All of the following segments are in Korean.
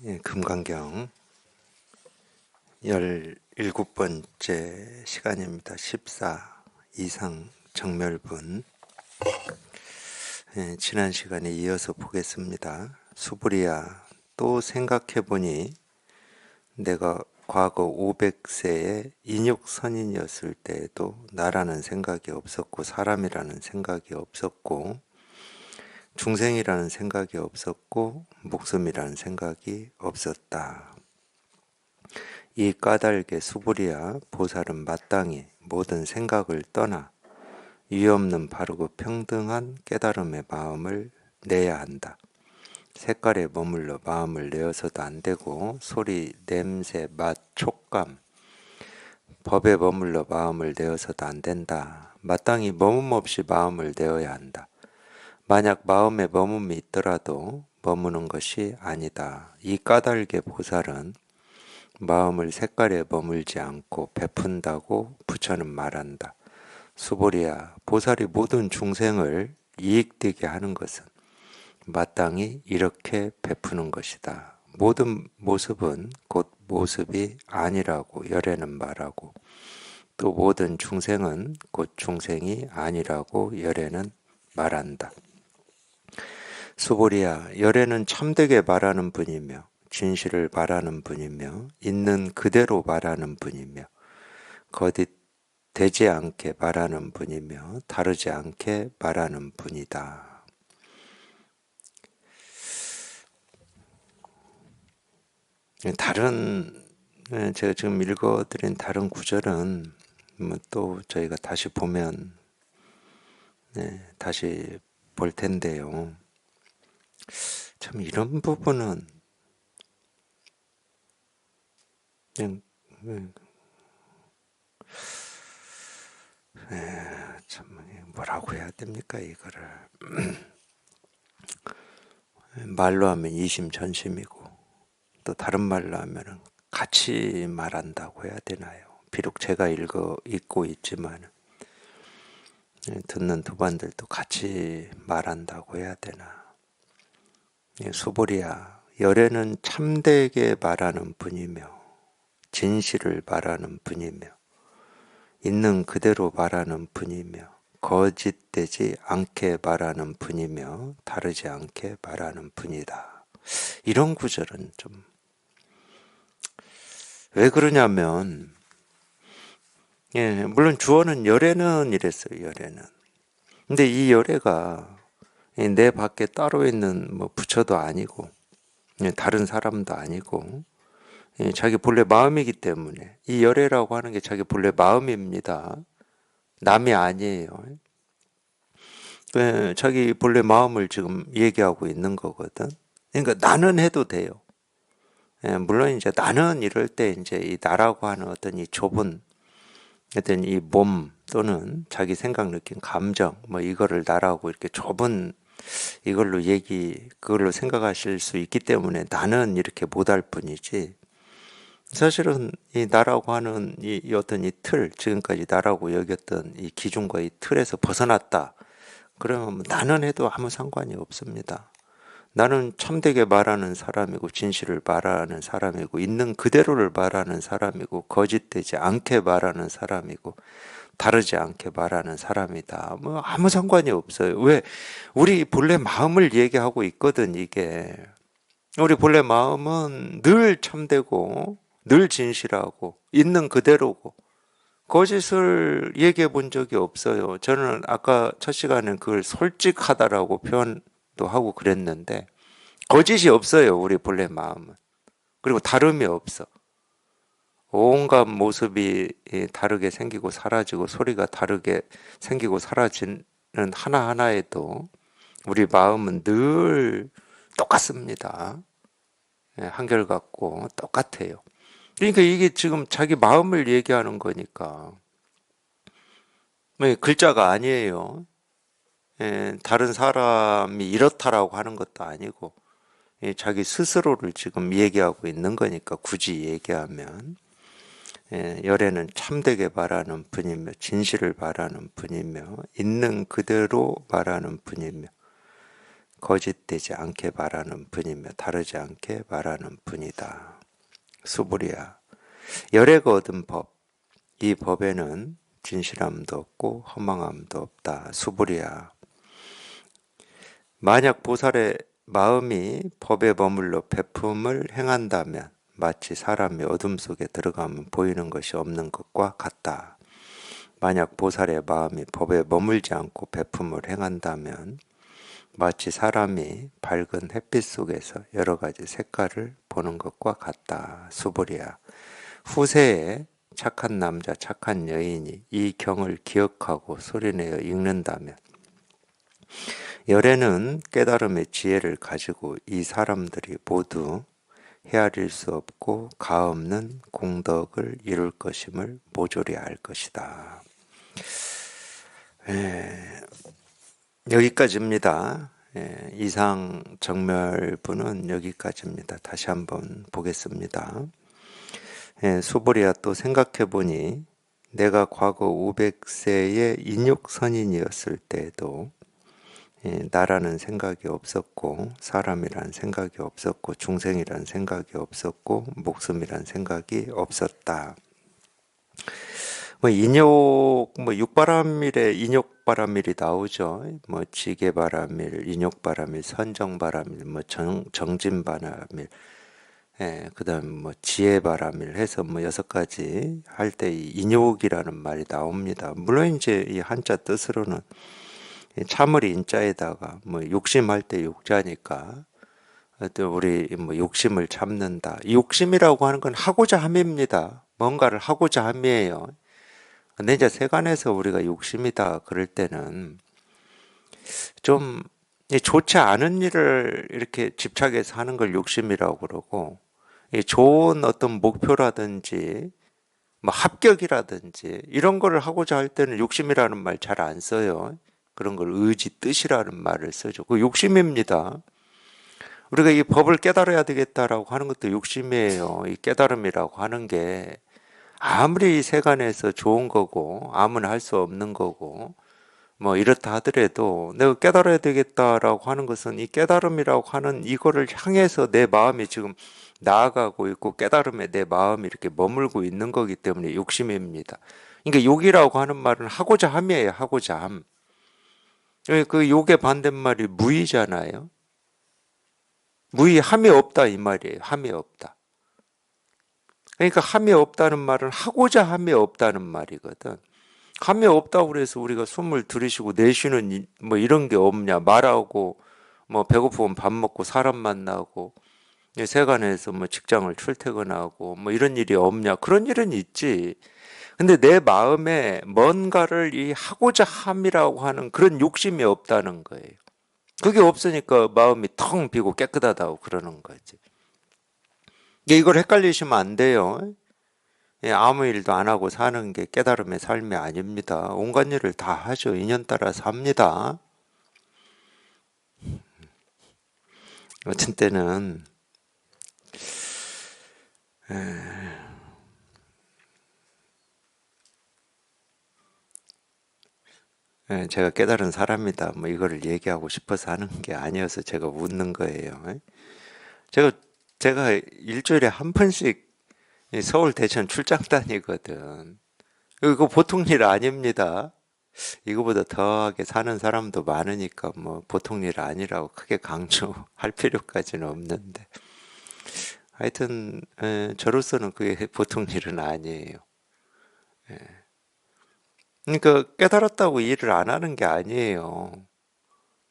금강경 17번째 시간입니다. 14 이상 정멸분. 지난 시간에 이어서 보겠습니다. 수부리야, 또 생각해보니 내가 과거 500세에 인육선인이었을 때에도 나라는 생각이 없었고 사람이라는 생각이 없었고 중생이라는 생각이 없었고 목숨이라는 생각이 없었다. 이 까닭에 수부리야, 보살은 마땅히 모든 생각을 떠나 유없는 바르고 평등한 깨달음의 마음을 내야 한다. 색깔에 머물러 마음을 내어서도 안 되고 소리, 냄새, 맛, 촉감, 법에 머물러 마음을 내어서도 안 된다. 마땅히 머문 없이 마음을 내어야 한다. 만약 마음에 머문이 있더라도 머무는 것이 아니다. 이 까닭의 보살은 마음을 색깔에 머물지 않고 베푼다고 부처는 말한다. 수보리야, 보살이 모든 중생을 이익되게 하는 것은 마땅히 이렇게 베푸는 것이다. 모든 모습은 곧 모습이 아니라고 열애는 말하고 또 모든 중생은 곧 중생이 아니라고 열애는 말한다. 수보리야, 열애는 참되게 말하는 분이며 진실을 말하는 분이며 있는 그대로 말하는 분이며 거짓 되지 않게 말하는 분이며 다르지 않게 말하는 분이다. 제가 지금 읽어드린 다른 구절은 또 저희가 다시 보면 다시 볼 텐데요. 참 이런 부분은 그냥 참 뭐라고 해야 됩니까 이거를. 말로 하면 이심전심이고 또 다른 말로 하면 같이 말한다고 해야 되나요? 비록 제가 읽고 있지만 듣는 두반들도 같이 말한다고 해야 되나. 수보리야, 열애는 참되게 말하는 분이며 진실을 말하는 분이며 있는 그대로 말하는 분이며 거짓되지 않게 말하는 분이며 다르지 않게 말하는 분이다. 이런 구절은 좀 왜 그러냐면 물론 주어는 열애는 이랬어요. 열애는. 근데 이 열애가 내 밖에 따로 있는 뭐 부처도 아니고 다른 사람도 아니고 자기 본래 마음이기 때문에 이 열애라고 하는 게 자기 본래 마음입니다. 남이 아니에요. 자기 본래 마음을 지금 얘기하고 있는 거거든. 그러니까 나는 해도 돼요. 물론 이제 나는 이럴 때 이제 이 나라고 하는 어떤 이 좁은 어떤 이 몸 또는 자기 생각, 느낌, 감정 뭐 이거를 나라고 이렇게 좁은 이걸로 그걸로 생각하실 수 있기 때문에 나는 이렇게 못할 뿐이지 사실은 이 나라고 하는 이 어떤 이 틀, 지금까지 나라고 여겼던 이 기준과 이 틀에서 벗어났다. 그러면 나는 해도 아무 상관이 없습니다. 나는 참되게 말하는 사람이고 진실을 말하는 사람이고 있는 그대로를 말하는 사람이고 거짓되지 않게 말하는 사람이고 다르지 않게 말하는 사람이다. 뭐 아무 상관이 없어요. 왜? 우리 본래 마음을 얘기하고 있거든 이게. 우리 본래 마음은 늘 참되고 늘 진실하고 있는 그대로고 거짓을 얘기해 본 적이 없어요. 저는 아까 첫 시간에 그걸 솔직하다라고 표현도 하고 그랬는데 거짓이 없어요. 우리 본래 마음은. 그리고 다름이 없어. 온갖 모습이 다르게 생기고 사라지고 소리가 다르게 생기고 사라지는 하나하나에도 우리 마음은 늘 똑같습니다. 한결같고 똑같아요. 그러니까 이게 지금 자기 마음을 얘기하는 거니까 글자가 아니에요. 다른 사람이 이렇다라고 하는 것도 아니고 자기 스스로를 지금 얘기하고 있는 거니까 굳이 얘기하면 열애는 참되게 말하는 분이며 진실을 말하는 분이며 있는 그대로 말하는 분이며 거짓되지 않게 말하는 분이며 다르지 않게 말하는 분이다. 수불이야. 열애가 얻은 법, 이 법에는 진실함도 없고 허망함도 없다. 수불이야. 만약 보살의 마음이 법에 머물러 베품을 행한다면 마치 사람이 어둠 속에 들어가면 보이는 것이 없는 것과 같다. 만약 보살의 마음이 법에 머물지 않고 베품을 행한다면 마치 사람이 밝은 햇빛 속에서 여러 가지 색깔을 보는 것과 같다. 수불이야. 후세에 착한 남자, 착한 여인이 이 경을 기억하고 소리내어 읽는다면 열애는 깨달음의 지혜를 가지고 이 사람들이 모두 헤아릴 수 없고 가없는 공덕을 이룰 것임을 모조리 알 것이다. 여기까지입니다. 이상 정멸부는 여기까지입니다. 다시 한번 보겠습니다. 수보리야, 또 생각해보니 내가 과거 500세의 인욕선인이었을 때에도 나라는 생각이 없었고 사람이란 생각이 없었고 중생이란 생각이 없었고 목숨이란 생각이 없었다. 인욕, 육바람일에 인욕바람일이 나오죠. 지게바람일, 인욕바람일, 선정바람일, 정진바람일, 그다음 지혜바람일 해서 6가지 할 때 인욕이라는 말이 나옵니다. 물론 이제 이 한자 뜻으로는 참을 인자에다가 욕심할 때 욕자니까 또 우리 욕심을 참는다. 이 욕심이라고 하는 건 하고자 함입니다. 뭔가를 하고자 함이에요. 근데 이제 세간에서 우리가 욕심이다 그럴 때는 좀 좋지 않은 일을 이렇게 집착해서 하는 걸 욕심이라고 그러고, 좋은 어떤 목표라든지 합격이라든지 이런 거를 하고자 할 때는 욕심이라는 말 잘 안 써요. 그런 걸 의지, 뜻이라는 말을 쓰죠. 그 욕심입니다. 우리가 이 법을 깨달아야 되겠다라고 하는 것도 욕심이에요. 이 깨달음이라고 하는 게 아무리 세간에서 좋은 거고 아무나 할 수 없는 거고 이렇다 하더라도 내가 깨달아야 되겠다라고 하는 것은 이 깨달음이라고 하는 이거를 향해서 내 마음이 지금 나아가고 있고 깨달음에 내 마음이 이렇게 머물고 있는 거기 때문에 욕심입니다. 그러니까 욕이라고 하는 말은 하고자 함이에요. 하고자 함. 그 욕의 반대말이 무의잖아요. 무의, 함이 없다 이 말이에요. 함이 없다. 그러니까 함이 없다는 말은 하고자 함이 없다는 말이거든. 함이 없다고 그래서 우리가 숨을 들이쉬고 내쉬는 이런 게 없냐. 말하고 배고프면 밥 먹고 사람 만나고 세간에서 직장을 출퇴근하고 이런 일이 없냐. 그런 일은 있지. 근데 내 마음에 뭔가를 이 하고자 함이라고 하는 그런 욕심이 없다는 거예요. 그게 없으니까 마음이 텅 비고 깨끗하다고 그러는 거지. 이걸 헷갈리시면 안 돼요. 아무 일도 안 하고 사는 게 깨달음의 삶이 아닙니다. 온갖 일을 다 하죠. 인연 따라 삽니다. 어떤 때는 제가 깨달은 사람이다. 이거를 얘기하고 싶어서 하는 게 아니어서 제가 웃는 거예요. 제가 일주일에 한 번씩 서울 대천 출장 다니거든. 이거 보통 일 아닙니다. 이거보다 더하게 사는 사람도 많으니까 보통 일 아니라고 크게 강조할 필요까지는 없는데 하여튼 저로서는 그게 보통 일은 아니에요. 그러니까 깨달았다고 일을 안 하는 게 아니에요.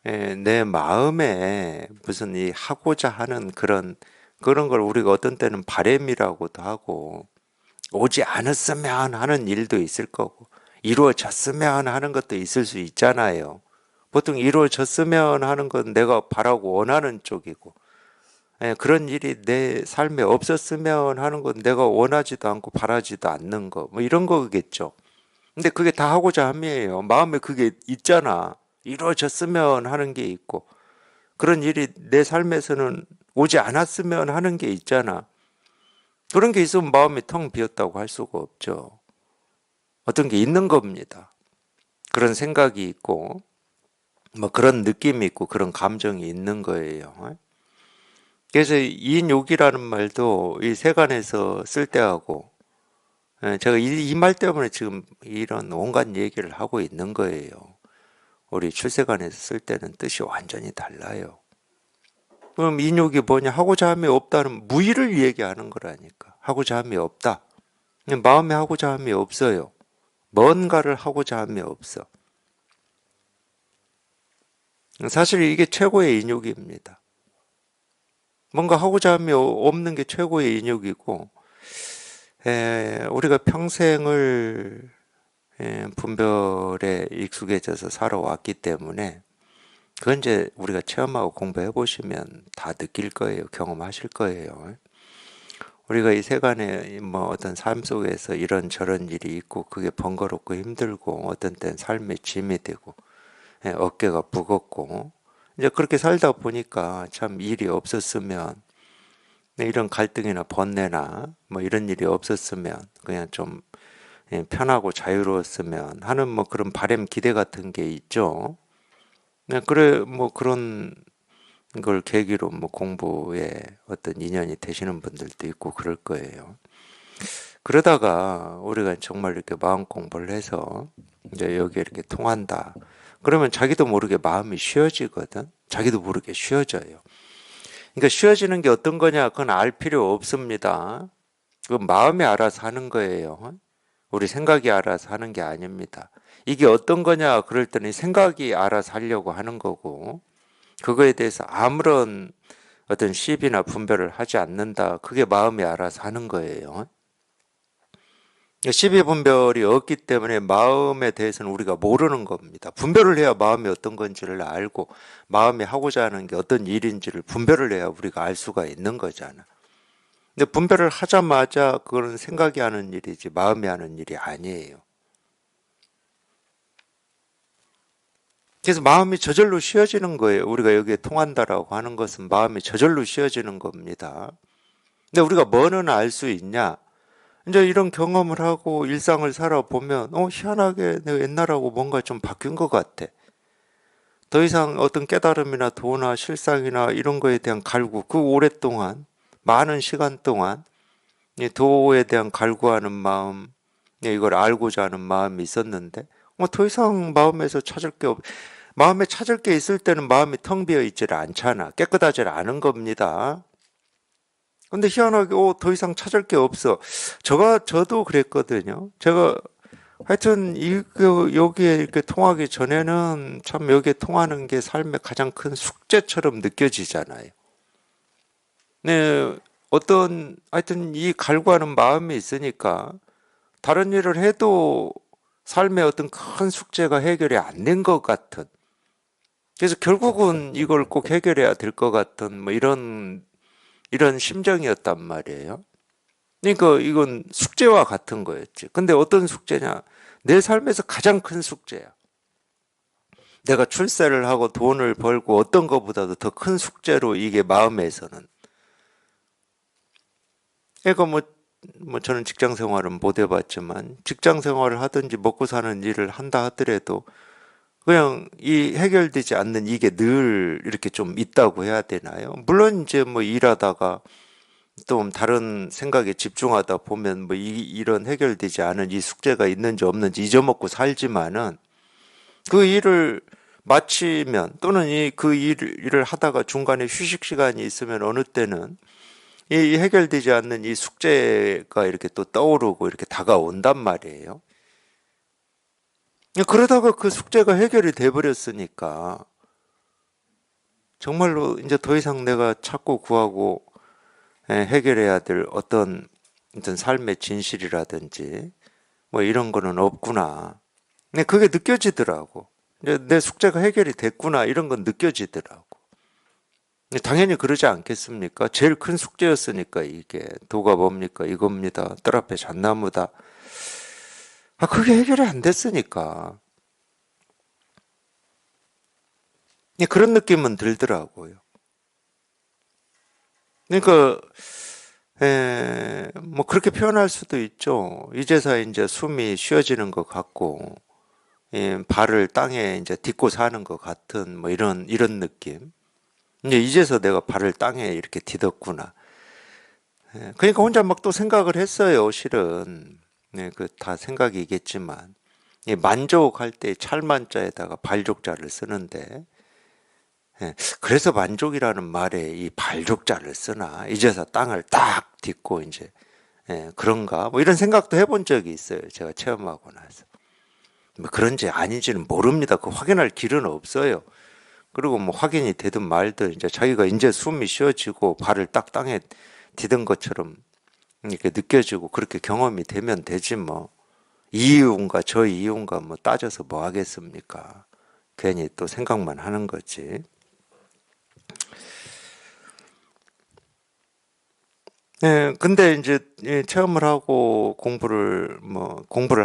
내 마음에 무슨 이 하고자 하는 그런 걸 우리가 어떤 때는 바램이라고도 하고 오지 않았으면 하는 일도 있을 거고 이루어졌으면 하는 것도 있을 수 있잖아요. 보통 이루어졌으면 하는 건 내가 바라고 원하는 쪽이고 그런 일이 내 삶에 없었으면 하는 건 내가 원하지도 않고 바라지도 않는 거 이런 거겠죠. 근데 그게 다 하고자 함이에요. 마음에 그게 있잖아. 이루어졌으면 하는 게 있고 그런 일이 내 삶에서는 오지 않았으면 하는 게 있잖아. 그런 게 있으면 마음이 텅 비었다고 할 수가 없죠. 어떤 게 있는 겁니다. 그런 생각이 있고 뭐 그런 느낌이 있고 그런 감정이 있는 거예요. 그래서 이인욕이라는 말도 이 세간에서 쓸 때하고 제가 이 말 때문에 지금 이런 온갖 얘기를 하고 있는 거예요. 우리 출세관에서 쓸 때는 뜻이 완전히 달라요. 그럼 인욕이 뭐냐? 하고자 함이 없다는 무의를 얘기하는 거라니까. 하고자 함이 없다. 마음에 하고자 함이 없어요. 뭔가를 하고자 함이 없어. 사실 이게 최고의 인욕입니다. 뭔가 하고자 함이 없는 게 최고의 인욕이고, 우리가 평생을 분별에 익숙해져서 살아왔기 때문에 그건 이제 우리가 체험하고 공부해 보시면 다 느낄 거예요. 경험하실 거예요. 우리가 이 세간에 뭐 어떤 삶 속에서 이런저런 일이 있고 그게 번거롭고 힘들고 어떤 때는 삶의 짐이 되고 어깨가 무겁고 이제 그렇게 살다 보니까 참 일이 없었으면 이런 갈등이나 번뇌나 뭐 이런 일이 없었으면 그냥 좀 편하고 자유로웠으면 하는 뭐 그런 바람 기대 같은 게 있죠. 그래 뭐 그런 걸 계기로 뭐 공부에 어떤 인연이 되시는 분들도 있고 그럴 거예요. 그러다가 우리가 정말 이렇게 마음 공부를 해서 이제 여기 이렇게 통한다. 그러면 자기도 모르게 마음이 쉬어지거든. 자기도 모르게 쉬어져요. 그러니까 쉬어지는 게 어떤 거냐? 그건 알 필요 없습니다. 그건 마음이 알아서 하는 거예요. 우리 생각이 알아서 하는 게 아닙니다. 이게 어떤 거냐? 그럴 때는 생각이 알아서 하려고 하는 거고, 그거에 대해서 아무런 어떤 시비나 분별을 하지 않는다. 그게 마음이 알아서 하는 거예요. 시비 분별이 없기 때문에 마음에 대해서는 우리가 모르는 겁니다. 분별을 해야 마음이 어떤 건지를 알고 마음이 하고자 하는 게 어떤 일인지를 분별을 해야 우리가 알 수가 있는 거잖아. 근데 분별을 하자마자 그거는 생각이 하는 일이지 마음이 하는 일이 아니에요. 그래서 마음이 저절로 쉬어지는 거예요. 우리가 여기에 통한다라고 하는 것은 마음이 저절로 쉬어지는 겁니다. 근데 우리가 뭐는 알 수 있냐? 이제 이런 경험을 하고 일상을 살아보면, 희한하게 내가 옛날하고 뭔가 좀 바뀐 것 같아. 더 이상 어떤 깨달음이나 도나 실상이나 이런 거에 대한 갈구, 그 오랫동안, 많은 시간 동안, 이 도에 대한 갈구하는 마음, 이걸 알고자 하는 마음이 있었는데, 더 이상 마음에서 찾을 게 마음에 찾을 게 있을 때는 마음이 텅 비어 있질 않잖아. 깨끗하지 않은 겁니다. 근데 희한하게 더 이상 찾을 게 없어. 저도 그랬거든요. 제가 하여튼 여기에 이렇게 통하기 전에는 참 여기에 통하는 게 삶의 가장 큰 숙제처럼 느껴지잖아요. 네, 하여튼 이 갈구하는 마음이 있으니까 다른 일을 해도 삶의 어떤 큰 숙제가 해결이 안 된 것 같은. 그래서 결국은 이걸 꼭 해결해야 될 것 같은 뭐 이런 심정이었단 말이에요. 그러니까 이건 숙제와 같은 거였지. 근데 어떤 숙제냐? 내 삶에서 가장 큰 숙제야. 내가 출세를 하고 돈을 벌고 어떤 것보다도 더 큰 숙제로 이게 마음에서는. 그러니까 뭐 저는 직장 생활은 못 해봤지만 직장 생활을 하든지 먹고 사는 일을 한다 하더라도 그냥 이 해결되지 않는 이게 늘 이렇게 좀 있다고 해야 되나요? 물론 이제 뭐 일하다가 또 다른 생각에 집중하다 보면 뭐 이런 해결되지 않은 이 숙제가 있는지 없는지 잊어먹고 살지만은 그 일을 마치면 또는 그 일을 하다가 중간에 휴식 시간이 있으면 어느 때는 이 해결되지 않는 이 숙제가 이렇게 또 떠오르고 이렇게 다가온단 말이에요. 그러다가 그 숙제가 해결이 돼버렸으니까 정말로 이제 더 이상 내가 찾고 구하고 해결해야 될 어떤 삶의 진실이라든지 뭐 이런 거는 없구나. 근데 그게 느껴지더라고. 이제 내 숙제가 해결이 됐구나 이런 건 느껴지더라고. 당연히 그러지 않겠습니까? 제일 큰 숙제였으니까 이게 도가 뭡니까? 이겁니다. 뜰 앞에 잣나무다. 그게 해결이 안 됐으니까. 그런 느낌은 들더라고요. 그러니까 뭐 그렇게 표현할 수도 있죠. 이제서 이제 숨이 쉬어지는 것 같고 발을 땅에 이제 딛고 사는 것 같은 뭐 이런 느낌. 이제 이제서 내가 발을 땅에 이렇게 디뎠구나. 그러니까 혼자 막 또 생각을 했어요, 실은. 네, 그 다 생각이겠지만. 만족할 때 찰만자에다가 발족자를 쓰는데, 그래서 만족이라는 말에 이 발족자를 쓰나? 이제서 땅을 딱 딛고 이제, 그런가? 뭐 이런 생각도 해본 적이 있어요. 제가 체험하고 나서. 뭐 그런지 아닌지는 모릅니다. 그 확인할 길은 없어요. 그리고 뭐 확인이 되든 말든 이제 자기가 이제 숨이 쉬어지고 발을 딱 땅에 디딘 것처럼 이렇게 느껴지고 그렇게 경험이 되면 되지 뭐. 이 이유인가 저 이유인가 뭐 따져서 뭐 하겠습니까? 괜히 또 생각만 하는 거지. 근데 이제 체험을 하고 공부를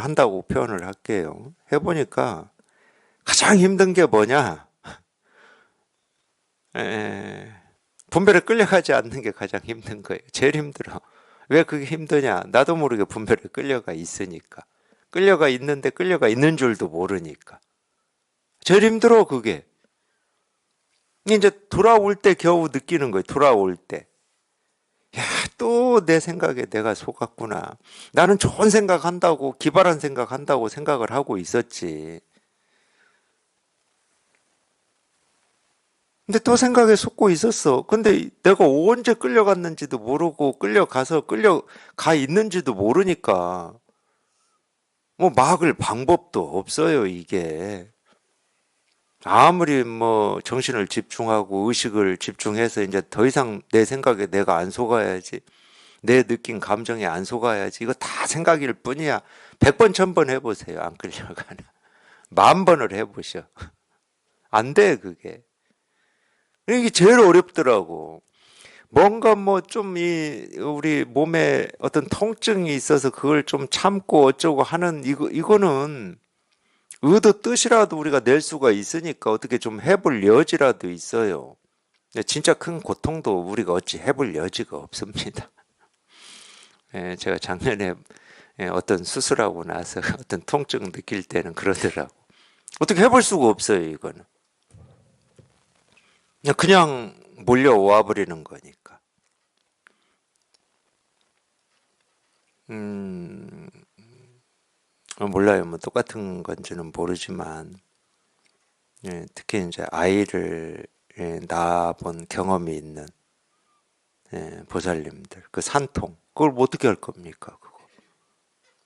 한다고 표현을 할게요. 해보니까 가장 힘든 게 뭐냐? 에, 분별에 끌려가지 않는 게 가장 힘든 거예요. 제일 힘들어. 왜 그게 힘드냐? 나도 모르게 분별에 끌려가 있으니까. 끌려가 있는데 끌려가 있는 줄도 모르니까. 제일 힘들어, 그게. 이제 돌아올 때 겨우 느끼는 거예요. 돌아올 때. 야, 또 내 생각에 내가 속았구나. 나는 좋은 생각한다고, 기발한 생각한다고 생각을 하고 있었지. 근데 또 생각에 속고 있었어. 근데 내가 언제 끌려갔는지도 모르고 끌려가서 끌려가 있는지도 모르니까 뭐 막을 방법도 없어요, 이게. 아무리 뭐 정신을 집중하고 의식을 집중해서 이제 더 이상 내 생각에 내가 안 속아야지. 내 느낀 감정에 안 속아야지. 이거 다 생각일 뿐이야. 100번, 1000번 해보세요. 안 끌려가나. 10,000번을 해보셔. 안 돼, 그게. 이게 제일 어렵더라고. 뭔가 뭐 좀 우리 몸에 어떤 통증이 있어서 그걸 좀 참고 어쩌고 하는 이거는 의도 뜻이라도 우리가 낼 수가 있으니까 어떻게 좀 해볼 여지라도 있어요. 근데 진짜 큰 고통도 우리가 어찌 해볼 여지가 없습니다. 제가 작년에 어떤 수술하고 나서 어떤 통증 느낄 때는 그러더라고. 어떻게 해볼 수가 없어요, 이거는. 그냥 몰려와 버리는 거니까. 음, 몰라요. 뭐 똑같은 건지는 모르지만, 특히 이제 아이를 낳아본 경험이 있는 보살님들, 그 산통, 그걸 뭐 어떻게 할 겁니까, 그거?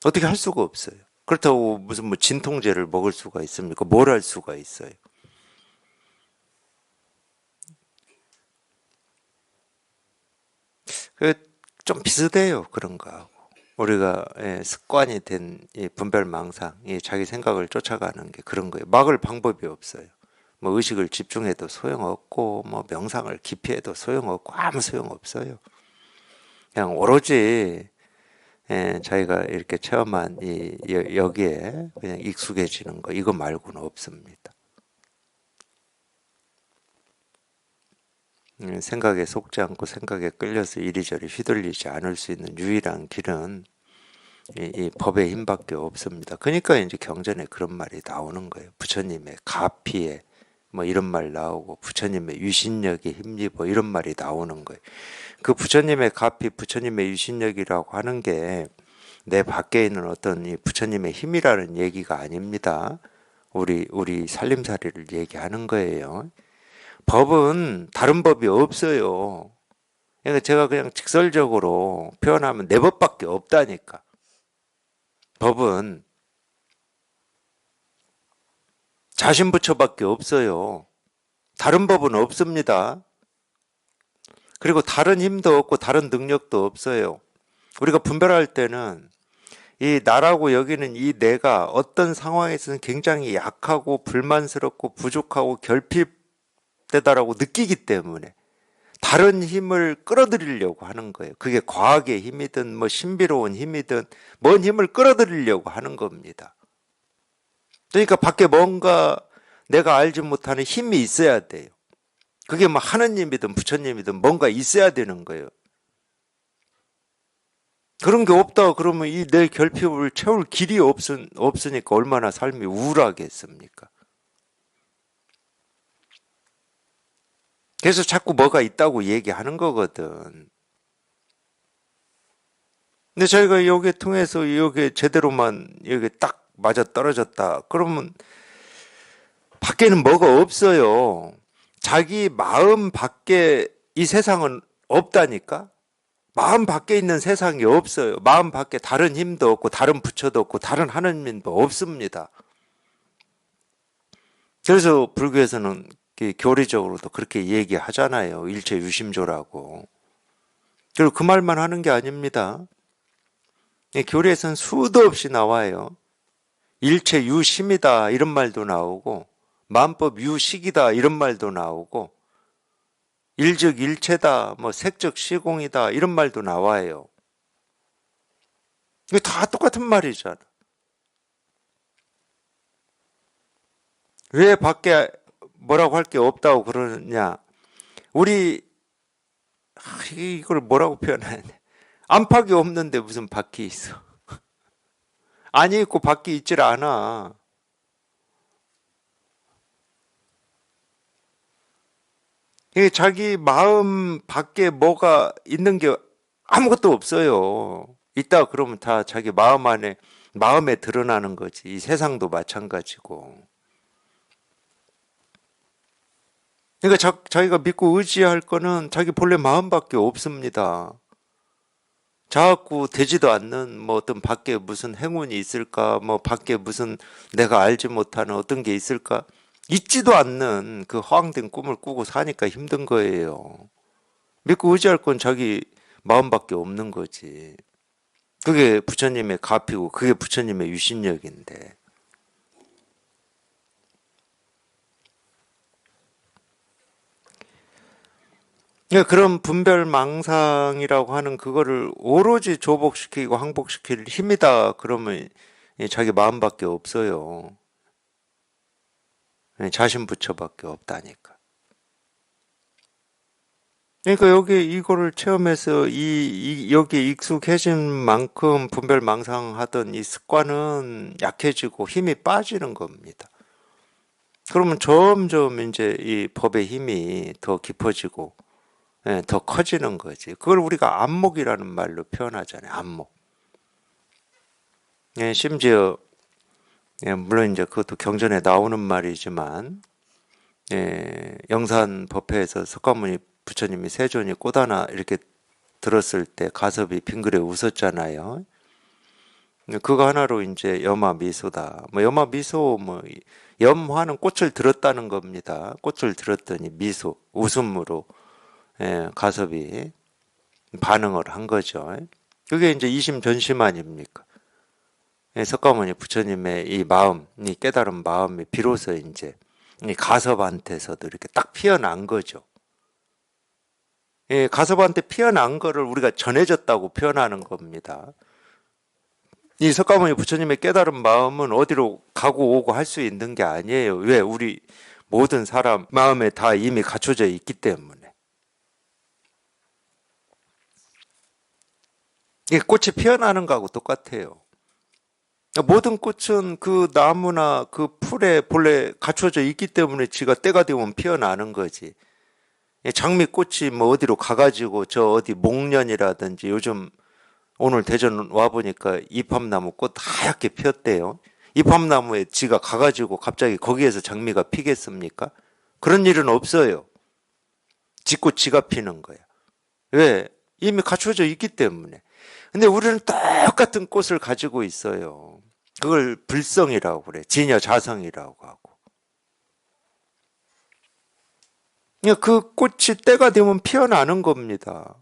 어떻게 할 수가 없어요. 그렇다고 무슨 뭐 진통제를 먹을 수가 있습니까? 뭘 할 수가 있어요. 그 좀 비슷해요, 그런 거하고. 우리가 습관이 된 이 분별망상, 이 자기 생각을 쫓아가는 게 그런 거예요. 막을 방법이 없어요. 뭐 의식을 집중해도 소용없고, 뭐 명상을 깊이 해도 소용없고, 아무 소용없어요. 그냥 오로지 자기가 이렇게 체험한 여기에 그냥 익숙해지는 거, 이거 말고는 없습니다. 생각에 속지 않고 생각에 끌려서 이리저리 휘둘리지 않을 수 있는 유일한 길은 이 법의 힘밖에 없습니다. 그러니까 이제 경전에 그런 말이 나오는 거예요. 부처님의 가피에 뭐 이런 말 나오고 부처님의 유신력에 힘입어 이런 말이 나오는 거예요. 그 부처님의 가피, 부처님의 유신력이라고 하는 게 내 밖에 있는 어떤 이 부처님의 힘이라는 얘기가 아닙니다. 우리 살림살이를 얘기하는 거예요. 법은 다른 법이 없어요. 그러니까 제가 그냥 직설적으로 표현하면 내 법밖에 없다니까. 법은 자신부처밖에 없어요. 다른 법은 없습니다. 그리고 다른 힘도 없고 다른 능력도 없어요. 우리가 분별할 때는 이 나라고 여기는 이 내가 어떤 상황에서는 굉장히 약하고 불만스럽고 부족하고 결핍되다라고 느끼기 때문에 다른 힘을 끌어들이려고 하는 거예요. 그게 과학의 힘이든 뭐 신비로운 힘이든 뭔 힘을 끌어들이려고 하는 겁니다. 그러니까 밖에 뭔가 내가 알지 못하는 힘이 있어야 돼요. 그게 뭐 하느님이든 부처님이든 뭔가 있어야 되는 거예요. 그런 게 없다 그러면 이 내 결핍을 채울 길이 없으니까 얼마나 삶이 우울하겠습니까? 그래서 자꾸 뭐가 있다고 얘기하는 거거든. 근데 저희가 여기 통해서 여기 제대로만 여기 딱 맞아 떨어졌다. 그러면 밖에는 뭐가 없어요. 자기 마음 밖에 이 세상은 없다니까? 마음 밖에 있는 세상이 없어요. 마음 밖에 다른 힘도 없고, 다른 부처도 없고, 다른 하느님도 없습니다. 그래서 불교에서는 교리적으로도 그렇게 얘기하잖아요. 일체 유심조라고. 그리고 그 말만 하는 게 아닙니다. 교리에서는 수도 없이 나와요. 일체 유심이다 이런 말도 나오고, 만법 유식이다 이런 말도 나오고, 일즉 일체다, 뭐 색즉 시공이다 이런 말도 나와요. 이게 다 똑같은 말이잖아. 왜 밖에 뭐라고 할 게 없다고 그러느냐? 우리 이걸 뭐라고 표현해야 돼? 안팎이 없는데 무슨 밖이 있어? 안이 있고 밖이 있질 않아. 이게 자기 마음 밖에 뭐가 있는 게 아무것도 없어요. 있다 그러면 다 자기 마음 안에 마음에 드러나는 거지. 이 세상도 마찬가지고. 그러니까 자기가 믿고 의지할 거는 자기 본래 마음밖에 없습니다. 자꾸 되지도 않는 뭐 어떤 밖에 무슨 행운이 있을까, 뭐 밖에 무슨 내가 알지 못하는 어떤 게 있을까, 있지도 않는 그 허황된 꿈을 꾸고 사니까 힘든 거예요. 믿고 의지할 건 자기 마음밖에 없는 거지. 그게 부처님의 가피고 그게 부처님의 유신력인데. 그러니까 그런 분별망상이라고 하는 그거를 오로지 조복시키고 항복시킬 힘이다 그러면 자기 마음밖에 없어요. 자신 부처밖에 없다니까. 그러니까 여기 이거를 체험해서 여기 익숙해진 만큼 분별망상하던 이 습관은 약해지고 힘이 빠지는 겁니다. 그러면 점점 이제 이 법의 힘이 더 깊어지고 더 커지는 거지. 그걸 우리가 안목이라는 말로 표현하잖아요. 안목. 심지어 물론 이제 그것도 경전에 나오는 말이지만 영산 법회에서 석가모니 부처님이 세존이 꽃 하나 이렇게 들었을 때 가섭이 빙그레 웃었잖아요. 그거 하나로 이제 염화 미소다. 뭐 염화 미소 뭐 염화는 꽃을 들었다는 겁니다. 꽃을 들었더니 미소 웃음으로 가섭이 반응을 한 거죠. 그게 이제 이심전심 아닙니까? 석가모니 부처님의 이 마음, 이 깨달은 마음이 비로소 이제 이 가섭한테서도 이렇게 딱 피어난 거죠. 가섭한테 피어난 거를 우리가 전해졌다고 표현하는 겁니다. 이 석가모니 부처님의 깨달은 마음은 어디로 가고 오고 할 수 있는 게 아니에요. 왜? 우리 모든 사람 마음에 다 이미 갖춰져 있기 때문에. 이게 꽃이 피어나는 거하고 똑같아요. 모든 꽃은 그 나무나 그 풀에 본래 갖춰져 있기 때문에 지가 때가 되면 피어나는 거지. 장미꽃이 뭐 어디로 가가지고 저 어디 목련이라든지 요즘 오늘 대전 와보니까 이팝나무 꽃 하얗게 피었대요. 이팝나무에 지가 가가지고 갑자기 거기에서 장미가 피겠습니까? 그런 일은 없어요. 지꽃 지가 피는 거야. 왜? 이미 갖춰져 있기 때문에. 근데 우리는 똑같은 꽃을 가지고 있어요. 그걸 불성이라고 그래. 진여자성이라고 하고. 그러니까 그 꽃이 때가 되면 피어나는 겁니다.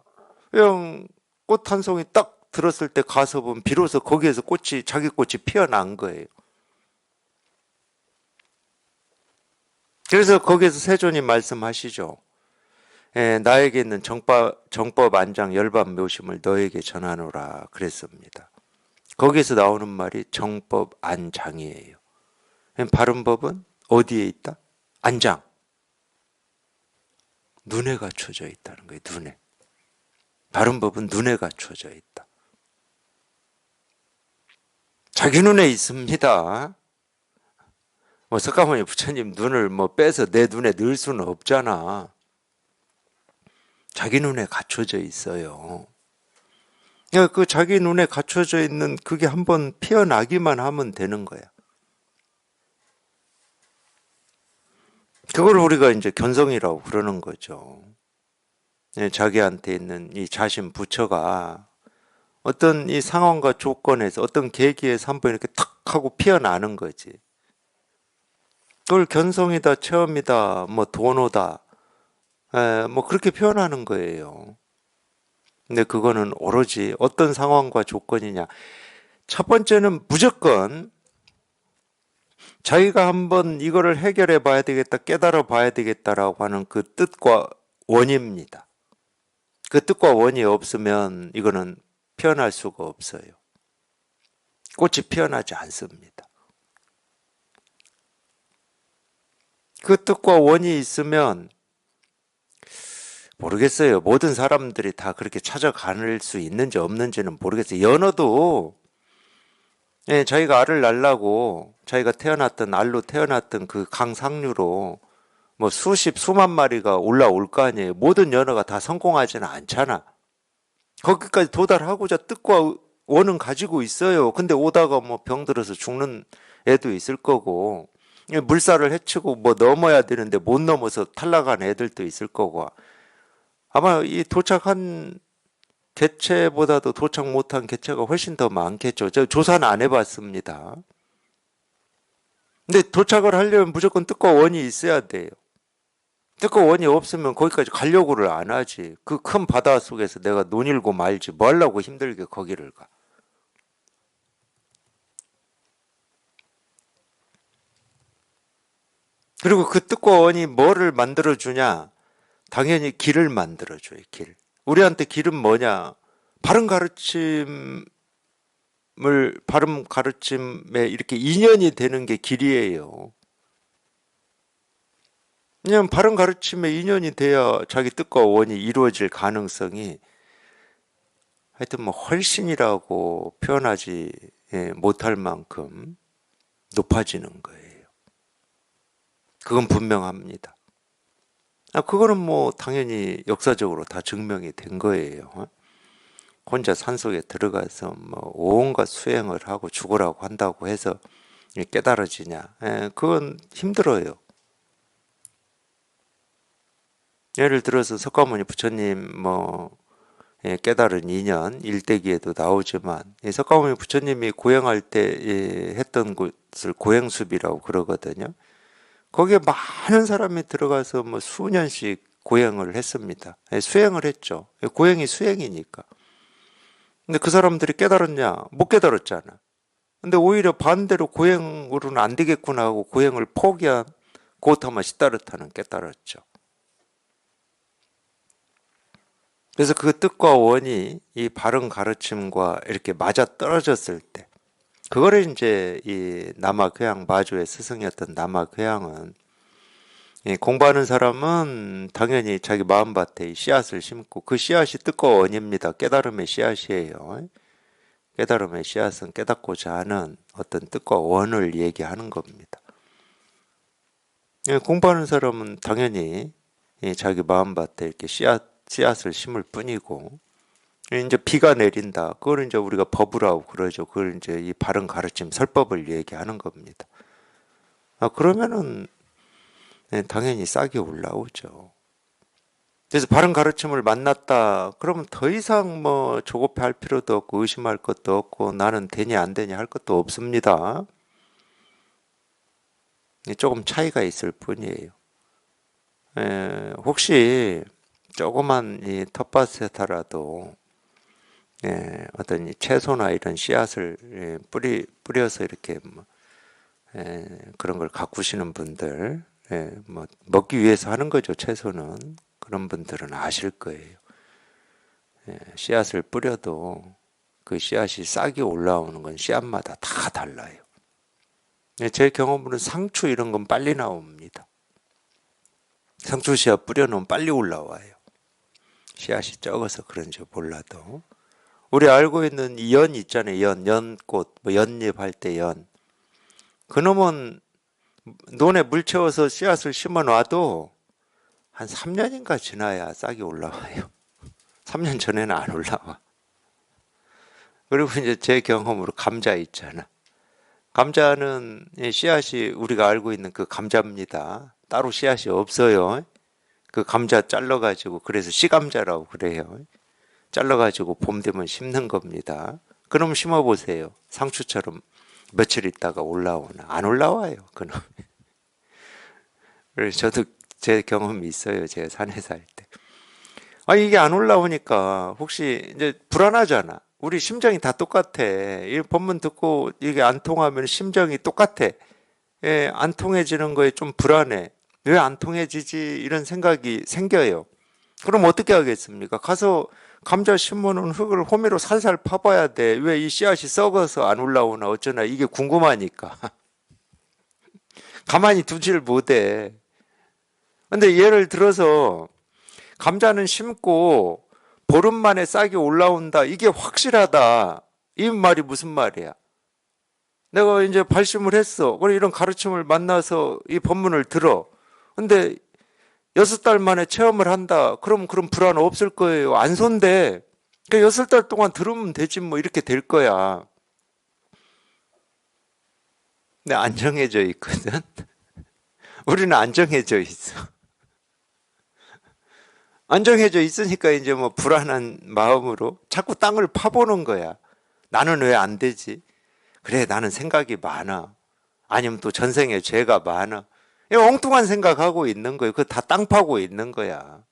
그냥 꽃 한 송이 딱 들었을 때 가서 보면 비로소 거기에서 자기 꽃이 피어난 거예요. 그래서 거기에서 세존이 말씀하시죠. 나에게 있는 정법 안장 열반 묘심을 너에게 전하노라 그랬습니다. 거기에서 나오는 말이 정법 안장이에요. 바른 법은 어디에 있다? 안장. 눈에 갖춰져 있다는 거예요. 눈에. 바른 법은 눈에 갖춰져 있다. 자기 눈에 있습니다. 뭐 석가모니 부처님 눈을 뭐 빼서 내 눈에 넣을 수는 없잖아. 자기 눈에 갖춰져 있어요. 그 자기 눈에 갖춰져 있는 그게 한번 피어나기만 하면 되는 거야. 그걸 우리가 이제 견성이라고 그러는 거죠. 자기한테 있는 이 자신 부처가 어떤 이 상황과 조건에서 어떤 계기에서 한번 이렇게 탁 하고 피어나는 거지. 그걸 견성이다, 체험이다, 뭐 도노다, 뭐 그렇게 표현하는 거예요. 근데 그거는 오로지 어떤 상황과 조건이냐. 첫 번째는 무조건 자기가 한번 이거를 해결해 봐야 되겠다, 깨달아 봐야 되겠다라고 하는 그 뜻과 원입니다. 그 뜻과 원이 없으면 이거는 피어날 수가 없어요. 꽃이 피어나지 않습니다. 그 뜻과 원이 있으면 모르겠어요. 모든 사람들이 다 그렇게 찾아갈 수 있는지 없는지는 모르겠어요. 연어도 자기가 알을 낳으려고 자기가 태어났던 알로 태어났던 그 강상류로 뭐 수십 수만 마리가 올라올 거 아니에요. 모든 연어가 다 성공하지는 않잖아. 거기까지 도달하고자 뜻과 원은 가지고 있어요. 근데 오다가 뭐 병들어서 죽는 애도 있을 거고 물살을 헤치고 뭐 넘어야 되는데 못 넘어서 탈락한 애들도 있을 거고 아마 이 도착한 개체보다도 도착 못한 개체가 훨씬 더 많겠죠. 저 조사는 안 해봤습니다. 근데 도착을 하려면 무조건 뜻과 원이 있어야 돼요. 뜻과 원이 없으면 거기까지 가려고를 안 하지. 그 큰 바다 속에서 내가 논일고 말지 뭐 하려고 힘들게 거기를 가. 그리고 그 뜻과 원이 뭐를 만들어주냐? 당연히 길을 만들어줘요, 길. 우리한테 길은 뭐냐? 바른 가르침을, 바른 가르침에 이렇게 인연이 되는 게 길이에요. 왜냐면 바른 가르침에 인연이 돼야 자기 뜻과 원이 이루어질 가능성이 하여튼 뭐 훨씬이라고 표현하지 못할 만큼 높아지는 거예요. 그건 분명합니다. 그거는 뭐 당연히 역사적으로 다 증명이 된 거예요. 혼자 산속에 들어가서 뭐 온갖 수행을 하고 죽으라고 한다고 해서 깨달아지냐? 그건 힘들어요. 예를 들어서 석가모니 부처님 뭐 깨달은 인연 일대기에도 나오지만 석가모니 부처님이 고행할 때 했던 곳을 고행숲이라고 그러거든요. 거기에 많은 사람이 들어가서 뭐 수년씩 고행을 했습니다. 수행을 했죠. 고행이 수행이니까. 근데 그 사람들이 깨달았냐? 못 깨달았잖아. 근데 오히려 반대로 고행으로는 안 되겠구나 하고 고행을 포기한 고타마 시다르타는 깨달았죠. 그래서 그 뜻과 원이 이 바른 가르침과 이렇게 맞아 떨어졌을 때, 그거를 이제 이 남아교양 마주의 스승이었던 남아교양은 공부하는 사람은 당연히 자기 마음밭에 이 씨앗을 심고 그 씨앗이 뜻과 원입니다. 깨달음의 씨앗이에요. 깨달음의 씨앗은 깨닫고자 하는 어떤 뜻과 원을 얘기하는 겁니다. 공부하는 사람은 당연히 자기 마음밭에 이렇게 씨앗을 심을 뿐이고, 이제 비가 내린다. 그걸 이제 우리가 법이라고 그러죠. 그걸 이제 이 바른 가르침, 설법을 얘기하는 겁니다. 그러면은 당연히 싹이 올라오죠. 그래서 바른 가르침을 만났다. 그러면 더 이상 뭐 조급해할 필요도 없고 의심할 것도 없고 나는 되냐 안 되냐 할 것도 없습니다. 조금 차이가 있을 뿐이에요. 혹시 조그만 이 텃밭에다라도 어떤 이 채소나 이런 씨앗을 뿌려서 이렇게 뭐, 그런 걸 가꾸시는 분들, 뭐 먹기 위해서 하는 거죠. 채소는 그런 분들은 아실 거예요. 씨앗을 뿌려도 그 씨앗이 싹이 올라오는 건 씨앗마다 다 달라요. 제 경험으로는 상추 이런 건 빨리 나옵니다. 상추 씨앗 뿌려놓으면 빨리 올라와요. 씨앗이 적어서 그런지 몰라도 우리 알고 있는 이 연 있잖아요. 연꽃, 뭐 연잎 할 때 연. 그놈은 논에 물 채워서 씨앗을 심어 놔도 한 3년인가 지나야 싹이 올라와요. 3년 전에는 안 올라와. 그리고 이제 제 경험으로 감자 있잖아. 감자는 씨앗이 우리가 알고 있는 그 감자입니다. 따로 씨앗이 없어요. 그 감자 잘라가지고 그래서 씨감자라고 그래요. 잘라가지고 봄 되면 심는 겁니다. 그럼 심어보세요. 상추처럼 며칠 있다가 올라오나? 안 올라와요. 그놈. 그래서 저도 제 경험이 있어요. 제가 산에 살 때. 아, 이게 안 올라오니까 혹시 이제 불안하잖아. 우리 심정이 다 똑같아. 이 본문 듣고 이게 안 통하면 심정이 똑같아. 예, 안 통해지는 거에 좀 불안해. 왜 안 통해지지? 이런 생각이 생겨요. 그럼 어떻게 하겠습니까? 가서 감자 심어놓은 흙을 호미로 살살 파봐야 돼. 왜 이 씨앗이 썩어서 안 올라오나 어쩌나 이게 궁금하니까. 가만히 두질 못해. 근데 예를 들어서 감자는 심고 보름 만에 싹이 올라온다. 이게 확실하다. 이 말이 무슨 말이야? 내가 이제 발심을 했어. 그래 이런 가르침을 만나서 이 본문을 들어. 근데 6달 만에 체험을 한다. 그럼 불안 없을 거예요. 안 손대. 그러니까 6달 동안 들으면 되지 뭐 이렇게 될 거야. 근데 안 정해져 있거든. 우리는 안 정해져 있어. 안 정해져 있으니까 이제 뭐 불안한 마음으로 자꾸 땅을 파보는 거야. 나는 왜 안 되지? 그래, 나는 생각이 많아. 아니면 또 전생에 죄가 많아. 이 엉뚱한 생각하고 있는 거예요. 그거 다 땅 파고 있는 거야.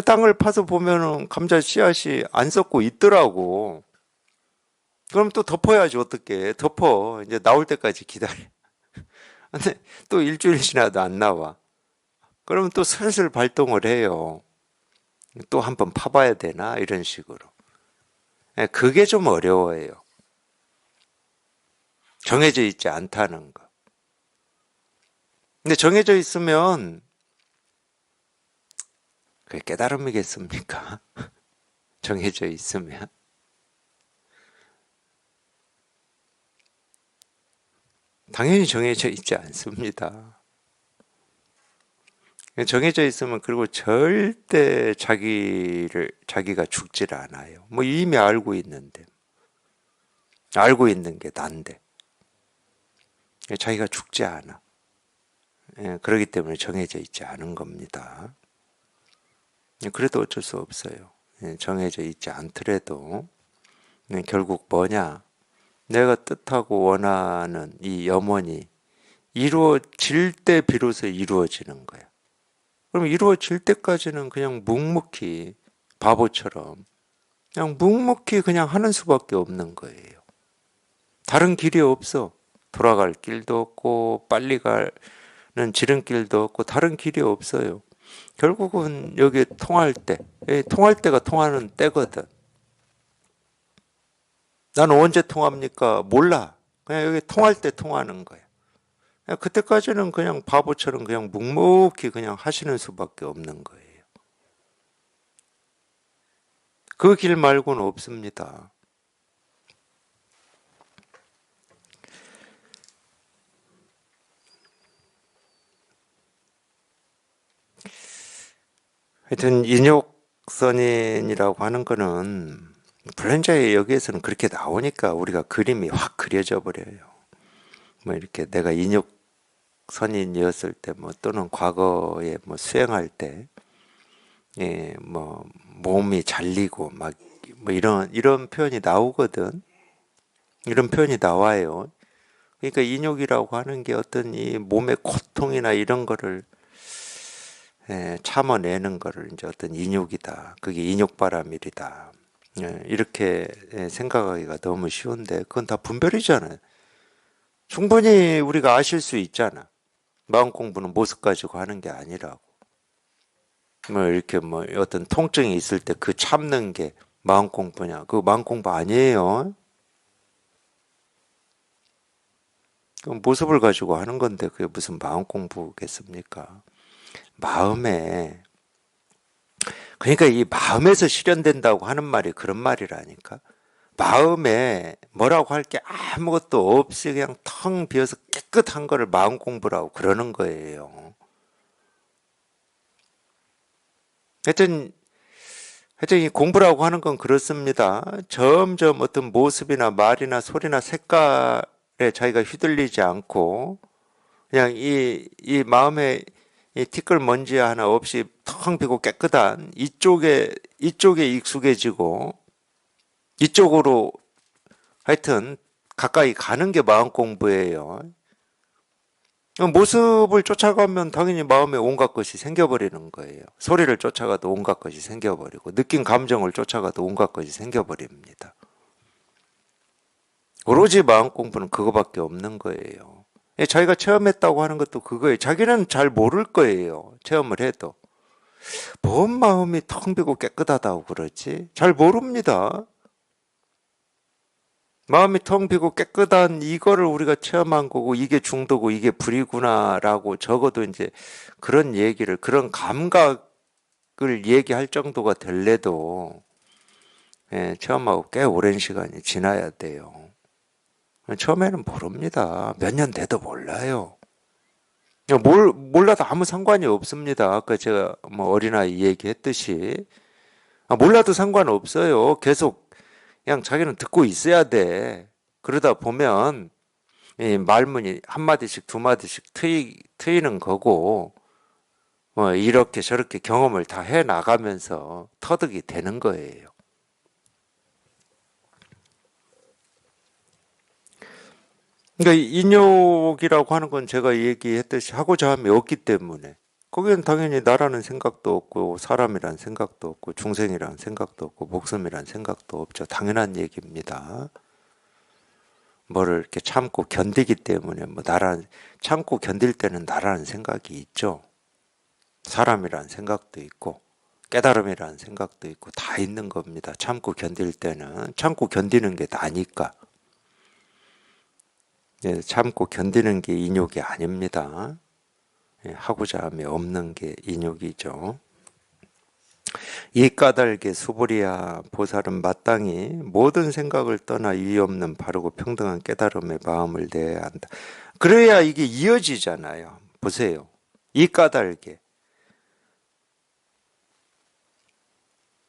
땅을 파서 보면은 감자 씨앗이 안 썩고 있더라고. 그럼 또 덮어야지, 어떻게. 덮어. 이제 나올 때까지 기다려. 근데 또 일주일 지나도 안 나와. 그러면 또 슬슬 발동을 해요. 또 한번 파봐야 되나? 이런 식으로. 예, 그게 좀 어려워요. 정해져 있지 않다는 거. 근데 정해져 있으면 그게 깨달음이겠습니까? 정해져 있으면. 당연히 정해져 있지 않습니다. 정해져 있으면 그리고 절대 자기가 죽질 않아요. 뭐 이미 알고 있는데. 알고 있는 게 난데. 자기가 죽지 않아. 예, 그렇기 때문에 정해져 있지 않은 겁니다. 그래도 어쩔 수 없어요. 예, 정해져 있지 않더라도 결국 뭐냐? 내가 뜻하고 원하는 이 염원이 이루어질 때 비로소 이루어지는 거야. 그럼 이루어질 때까지는 그냥 묵묵히 바보처럼 그냥 묵묵히 그냥 하는 수밖에 없는 거예요. 다른 길이 없어. 돌아갈 길도 없고 빨리 가는 지름길도 없고 다른 길이 없어요. 결국은 여기 통할 때, 통할 때가 통하는 때거든. 나는 언제 통합니까? 몰라. 그냥 여기 통할 때 통하는 거야. 그때까지는 그냥 바보처럼 그냥 묵묵히 그냥 하시는 수밖에 없는 거예요. 그 길 말고는 없습니다. 하여튼 인욕선인이라고 하는 거는 불란자의 여기에서는 그렇게 나오니까 우리가 그림이 확 그려져 버려요. 뭐 이렇게 내가 인욕선인이었을 때 뭐 또는 과거에 뭐 수행할 때 예, 뭐 몸이 잘리고 막 뭐 이런 표현이 나오거든. 이런 표현이 나와요. 그러니까 인욕이라고 하는 게 어떤 이 몸의 고통이나 이런 거를 참아내는 거를 이제 어떤 인욕이다. 그게 인욕바람일이다. 이렇게 생각하기가 너무 쉬운데 그건 다 분별이잖아요. 충분히 우리가 아실 수 있잖아. 마음 공부는 모습 가지고 하는 게 아니라고. 뭐 이렇게 뭐 어떤 통증이 있을 때 그 참는 게 마음 공부냐? 그거 마음 공부 아니에요. 그건 모습을 가지고 하는 건데 그게 무슨 마음 공부겠습니까? 마음에 그러니까 이 마음에서 실현된다고 하는 말이 그런 말이라니까. 마음에 뭐라고 할 게 아무것도 없이 그냥 텅 비어서 깨끗한 거를 마음 공부라고 그러는 거예요. 하여튼 이 공부라고 하는 건 그렇습니다. 점점 어떤 모습이나 말이나 소리나 색깔에 자기가 휘둘리지 않고 그냥 이 마음에 이 티끌먼지 하나 없이 텅 비고 깨끗한 이쪽에 익숙해지고 이쪽으로 하여튼 가까이 가는 게 마음 공부예요. 모습을 쫓아가면 당연히 마음에 온갖 것이 생겨버리는 거예요. 소리를 쫓아가도 온갖 것이 생겨버리고 느낀 감정을 쫓아가도 온갖 것이 생겨버립니다. 오로지 마음 공부는 그거밖에 없는 거예요. 자기가 체험했다고 하는 것도 그거예요. 자기는 잘 모를 거예요. 체험을 해도. 뭔 마음이 텅 비고 깨끗하다고 그러지? 잘 모릅니다. 마음이 텅 비고 깨끗한 이거를 우리가 체험한 거고 이게 중도고 이게 불이구나라고 적어도 이제 그런 얘기를 그런 감각을 얘기할 정도가 될래도 체험하고 꽤 오랜 시간이 지나야 돼요. 처음에는 모릅니다. 몇 년 돼도 몰라요. 몰라도 아무 상관이 없습니다. 아까 제가 뭐 어린아이 얘기했듯이 몰라도 상관없어요. 계속 그냥 자기는 듣고 있어야 돼. 그러다 보면 이 말문이 한마디씩 두 마디씩 트이는 거고 뭐 이렇게 저렇게 경험을 다 해 나가면서 터득이 되는 거예요. 그러니까 인욕이라고 하는 건 제가 얘기했듯이 하고자 함이 없기 때문에 거기는 당연히 나라는 생각도 없고 사람이란 생각도 없고 중생이란 생각도 없고 목숨이란 생각도 없죠. 당연한 얘기입니다. 뭐를 이렇게 참고 견디기 때문에 뭐 나라는 참고 견딜 때는 나라는 생각이 있죠. 사람이란 생각도 있고 깨달음이란 생각도 있고 다 있는 겁니다. 참고 견딜 때는 참고 견디는 게 나니까. 참고 견디는 게 인욕이 아닙니다. 하고자 함이 없는 게 인욕이죠. 이 까닭에 수보리야 보살은 마땅히 모든 생각을 떠나 이의 없는 바르고 평등한 깨달음의 마음을 내야 한다. 그래야 이게 이어지잖아요. 보세요. 이 까닭에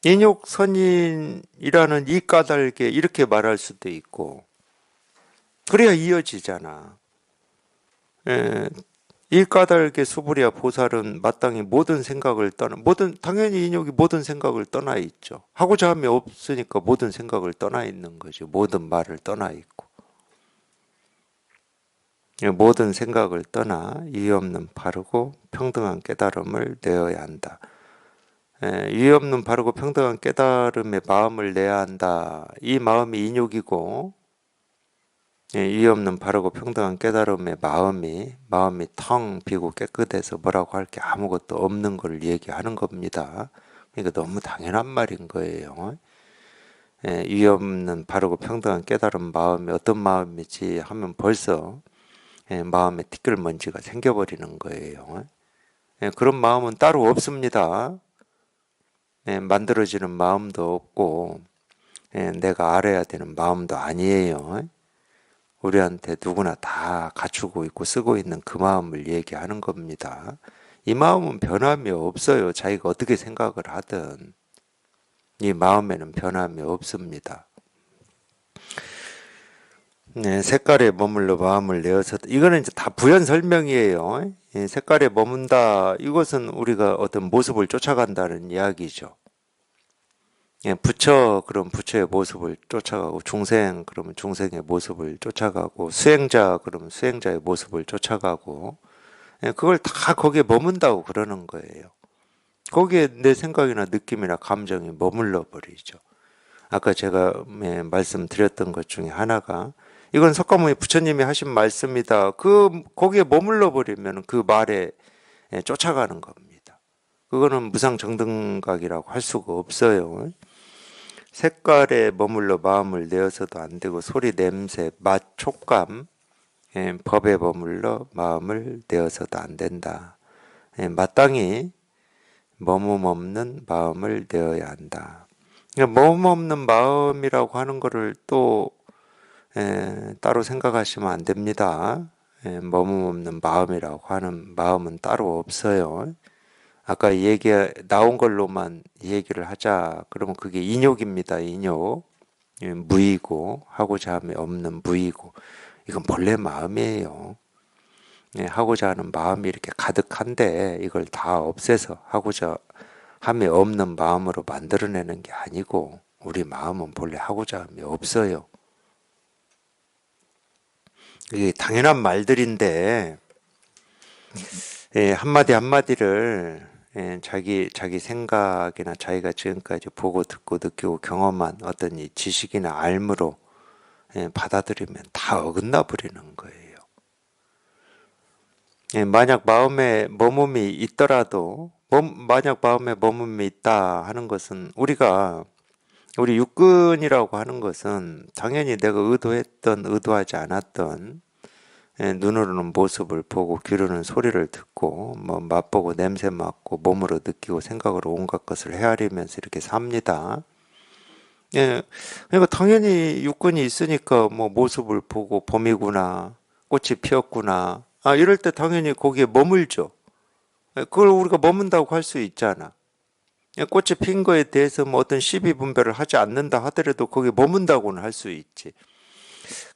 인욕 선인이라는 이 까닭에 이렇게 말할 수도 있고 그래야 이어지잖아. 이 까닭에 수부리야 보살은 마땅히 모든 생각을 당연히 인욕이 모든 생각을 떠나 있죠. 하고자 함이 없으니까 모든 생각을 떠나 있는 거죠. 모든 말을 떠나 있고. 모든 생각을 떠나 이의 없는 바르고 평등한 깨달음을 내어야 한다. 이의 없는 바르고 평등한 깨달음의 마음을 내야 한다. 이 마음이 인욕이고 이의 없는 바르고 평등한 깨달음의 마음이 텅 비고 깨끗해서 뭐라고 할 게 아무것도 없는 걸 얘기하는 겁니다. 그러니까 너무 당연한 말인 거예요. 이의 없는 바르고 평등한 깨달은 마음이 어떤 마음이지 하면 벌써 마음에 티끌먼지가 생겨버리는 거예요. 그런 마음은 따로 없습니다. 만들어지는 마음도 없고 내가 알아야 되는 마음도 아니에요. 우리한테 누구나 다 갖추고 있고 쓰고 있는 그 마음을 얘기하는 겁니다. 이 마음은 변함이 없어요. 자기가 어떻게 생각을 하든 이 마음에는 변함이 없습니다. 색깔에 머물러 마음을 내어서 이거는 이제 다 부연 설명이에요. 색깔에 머문다 이것은 우리가 어떤 모습을 쫓아간다는 이야기죠. 부처 그럼 부처의 모습을 쫓아가고 중생 그러면 중생의 모습을 쫓아가고 수행자 그러면 수행자의 모습을 쫓아가고 그걸 다 거기에 머문다고 그러는 거예요. 거기에 내 생각이나 느낌이나 감정이 머물러 버리죠. 아까 제가 말씀드렸던 것 중에 하나가 이건 석가모니 부처님이 하신 말씀이다. 거기에 머물러 버리면 그 말에 쫓아가는 겁니다. 그거는 무상정등각이라고 할 수가 없어요. 색깔에 머물러 마음을 내어서도 안 되고 소리, 냄새, 맛, 촉감, 법에 머물러 마음을 내어서도 안 된다. 마땅히 머뭇 없는 마음을 내어야 한다. 그러니까 머뭇 없는 마음이라고 하는 거를 또 따로 생각하시면 안 됩니다. 머뭇 없는 마음이라고 하는 마음은 따로 없어요. 아까 얘기 나온 걸로만 얘기를 하자. 그러면 그게 인욕입니다. 인욕. 무이고 하고자 함이 없는 무이고 이건 본래 마음이에요. 하고자 하는 마음이 이렇게 가득한데 이걸 다 없애서 하고자 함이 없는 마음으로 만들어내는 게 아니고 우리 마음은 본래 하고자 함이 없어요. 이게 당연한 말들인데 한마디 한마디를 자기 생각이나 자기가 지금까지 보고 듣고 느끼고 경험한 어떤 이 지식이나 알무로 받아들이면 다 어긋나 버리는 거예요. 만약 마음에 머금이 있더라도 만약 마음에 머금이 있다 하는 것은 우리 육근이라고 하는 것은 당연히 내가 의도했던 의도하지 않았던 눈으로는 모습을 보고 귀로는 소리를 듣고 뭐 맛보고 냄새 맡고 몸으로 느끼고 생각으로 온갖 것을 헤아리면서 이렇게 삽니다. 그러니까 당연히 육근이 있으니까 뭐 모습을 보고 봄이구나 꽃이 피었구나 이럴 때 당연히 거기에 머물죠. 그걸 우리가 머문다고 할 수 있잖아. 꽃이 핀 거에 대해서 뭐 어떤 시비 분별을 하지 않는다 하더라도 거기에 머문다고는 할 수 있지.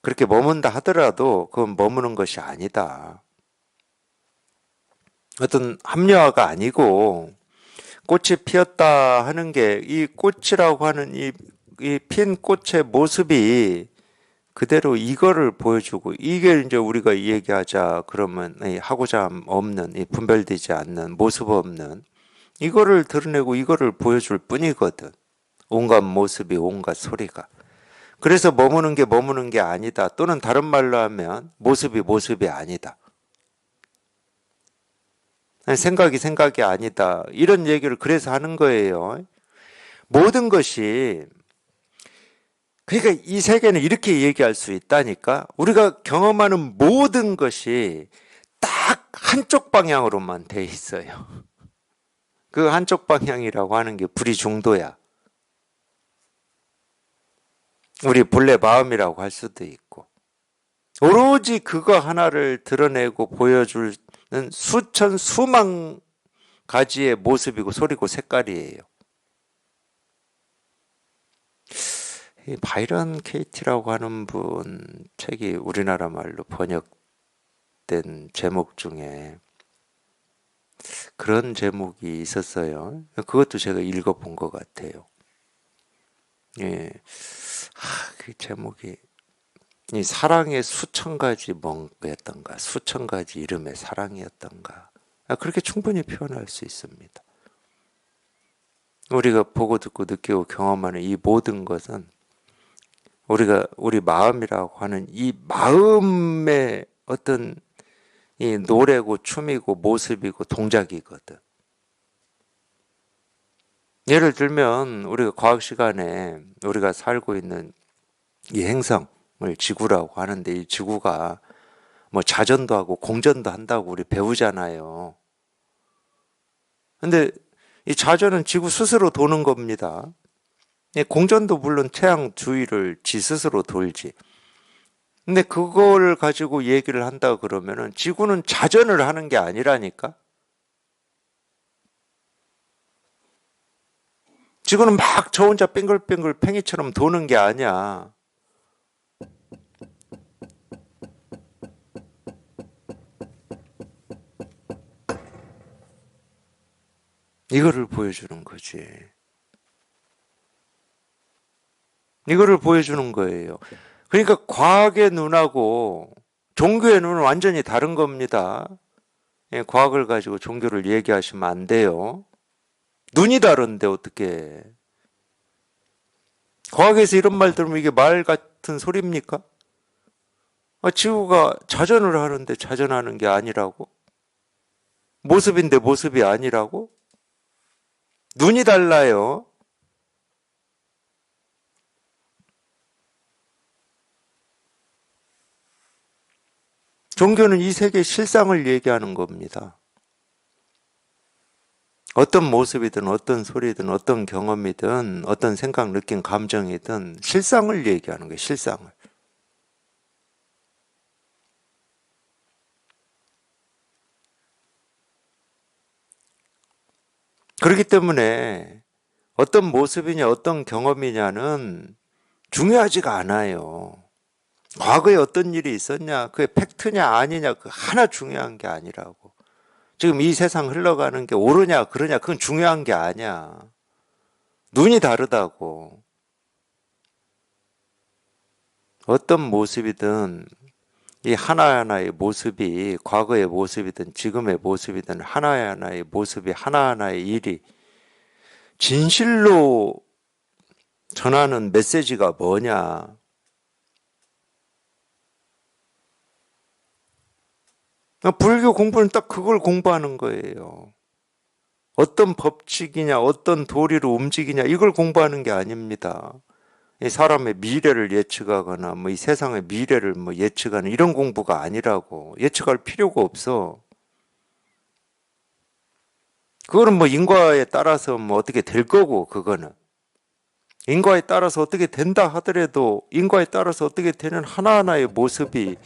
그렇게 머문다 하더라도 그건 머무는 것이 아니다. 어떤 합리화가 아니고 꽃이 피었다 하는 게 이 꽃이라고 하는 이 핀 꽃의 모습이 그대로 이거를 보여주고 이게 이제 우리가 얘기하자 그러면 하고자 함 없는 이 분별되지 않는 모습 없는 이거를 드러내고 이거를 보여줄 뿐이거든. 온갖 모습이 온갖 소리가. 그래서 머무는 게 아니다. 또는 다른 말로 하면 모습이 아니다. 생각이 아니다. 이런 얘기를 그래서 하는 거예요. 모든 것이 그러니까 이 세계는 이렇게 얘기할 수 있다니까. 우리가 경험하는 모든 것이 딱 한쪽 방향으로만 돼 있어요. 그 한쪽 방향이라고 하는 게 불이 중도야. 우리 본래 마음이라고 할 수도 있고. 오로지 그거 하나를 드러내고 보여주는 수천 수만 가지의 모습이고 소리고 색깔이에요. 이 바이런 케이티라고 하는 분 책이 우리나라 말로 번역된 제목 중에 그런 제목이 있었어요. 그것도 제가 읽어본 것 같아요. 그 제목이 이 사랑의 수천 가지 뭔가였던가, 수천 가지 이름의 사랑이었던가. 그렇게 충분히 표현할 수 있습니다. 우리가 보고 듣고 느끼고 경험하는 이 모든 것은 우리 마음이라고 하는 이 마음의 어떤 이 노래고 춤이고 모습이고 동작이거든. 예를 들면 우리가 과학 시간에 우리가 살고 있는 이 행성을 지구라고 하는데 이 지구가 뭐 자전도 하고 공전도 한다고 우리 배우잖아요. 근데 이 자전은 지구 스스로 도는 겁니다. 공전도 물론 태양 주위를 지 스스로 돌지. 근데 그걸 가지고 얘기를 한다 그러면은 지구는 자전을 하는 게 아니라니까? 지구는 막 저 혼자 빙글빙글 팽이처럼 도는 게 아니야. 이거를 보여주는 거지. 이거를 보여주는 거예요. 그러니까 과학의 눈하고 종교의 눈은 완전히 다른 겁니다. 과학을 가지고 종교를 얘기하시면 안 돼요. 눈이 다른데 어떻게? 과학에서 이런 말 들으면 이게 말 같은 소리입니까? 지구가 자전을 하는데 자전하는 게 아니라고? 모습인데 모습이 아니라고? 눈이 달라요. 종교는 이 세계의 실상을 얘기하는 겁니다. 어떤 모습이든 어떤 소리든 어떤 경험이든 어떤 생각, 느낌, 감정이든 실상을 얘기하는 거예요. 실상을. 그렇기 때문에 어떤 모습이냐 어떤 경험이냐는 중요하지가 않아요. 과거에 어떤 일이 있었냐, 그게 팩트냐 아니냐, 그 하나 중요한 게 아니라고. 지금 이 세상 흘러가는 게 옳으냐 그러냐, 그건 중요한 게 아니야. 눈이 다르다고. 어떤 모습이든 이 하나하나의 모습이 과거의 모습이든 지금의 모습이든 하나하나의 모습이 하나하나의 일이 진실로 전하는 메시지가 뭐냐. 불교 공부는 딱 그걸 공부하는 거예요. 어떤 법칙이냐, 어떤 도리로 움직이냐, 이걸 공부하는 게 아닙니다. 이 사람의 미래를 예측하거나, 뭐 이 세상의 미래를 뭐 예측하는 이런 공부가 아니라고. 예측할 필요가 없어. 그거는 뭐 인과에 따라서 뭐 어떻게 될 거고, 그거는. 인과에 따라서 어떻게 된다 하더라도 인과에 따라서 어떻게 되는 하나하나의 모습이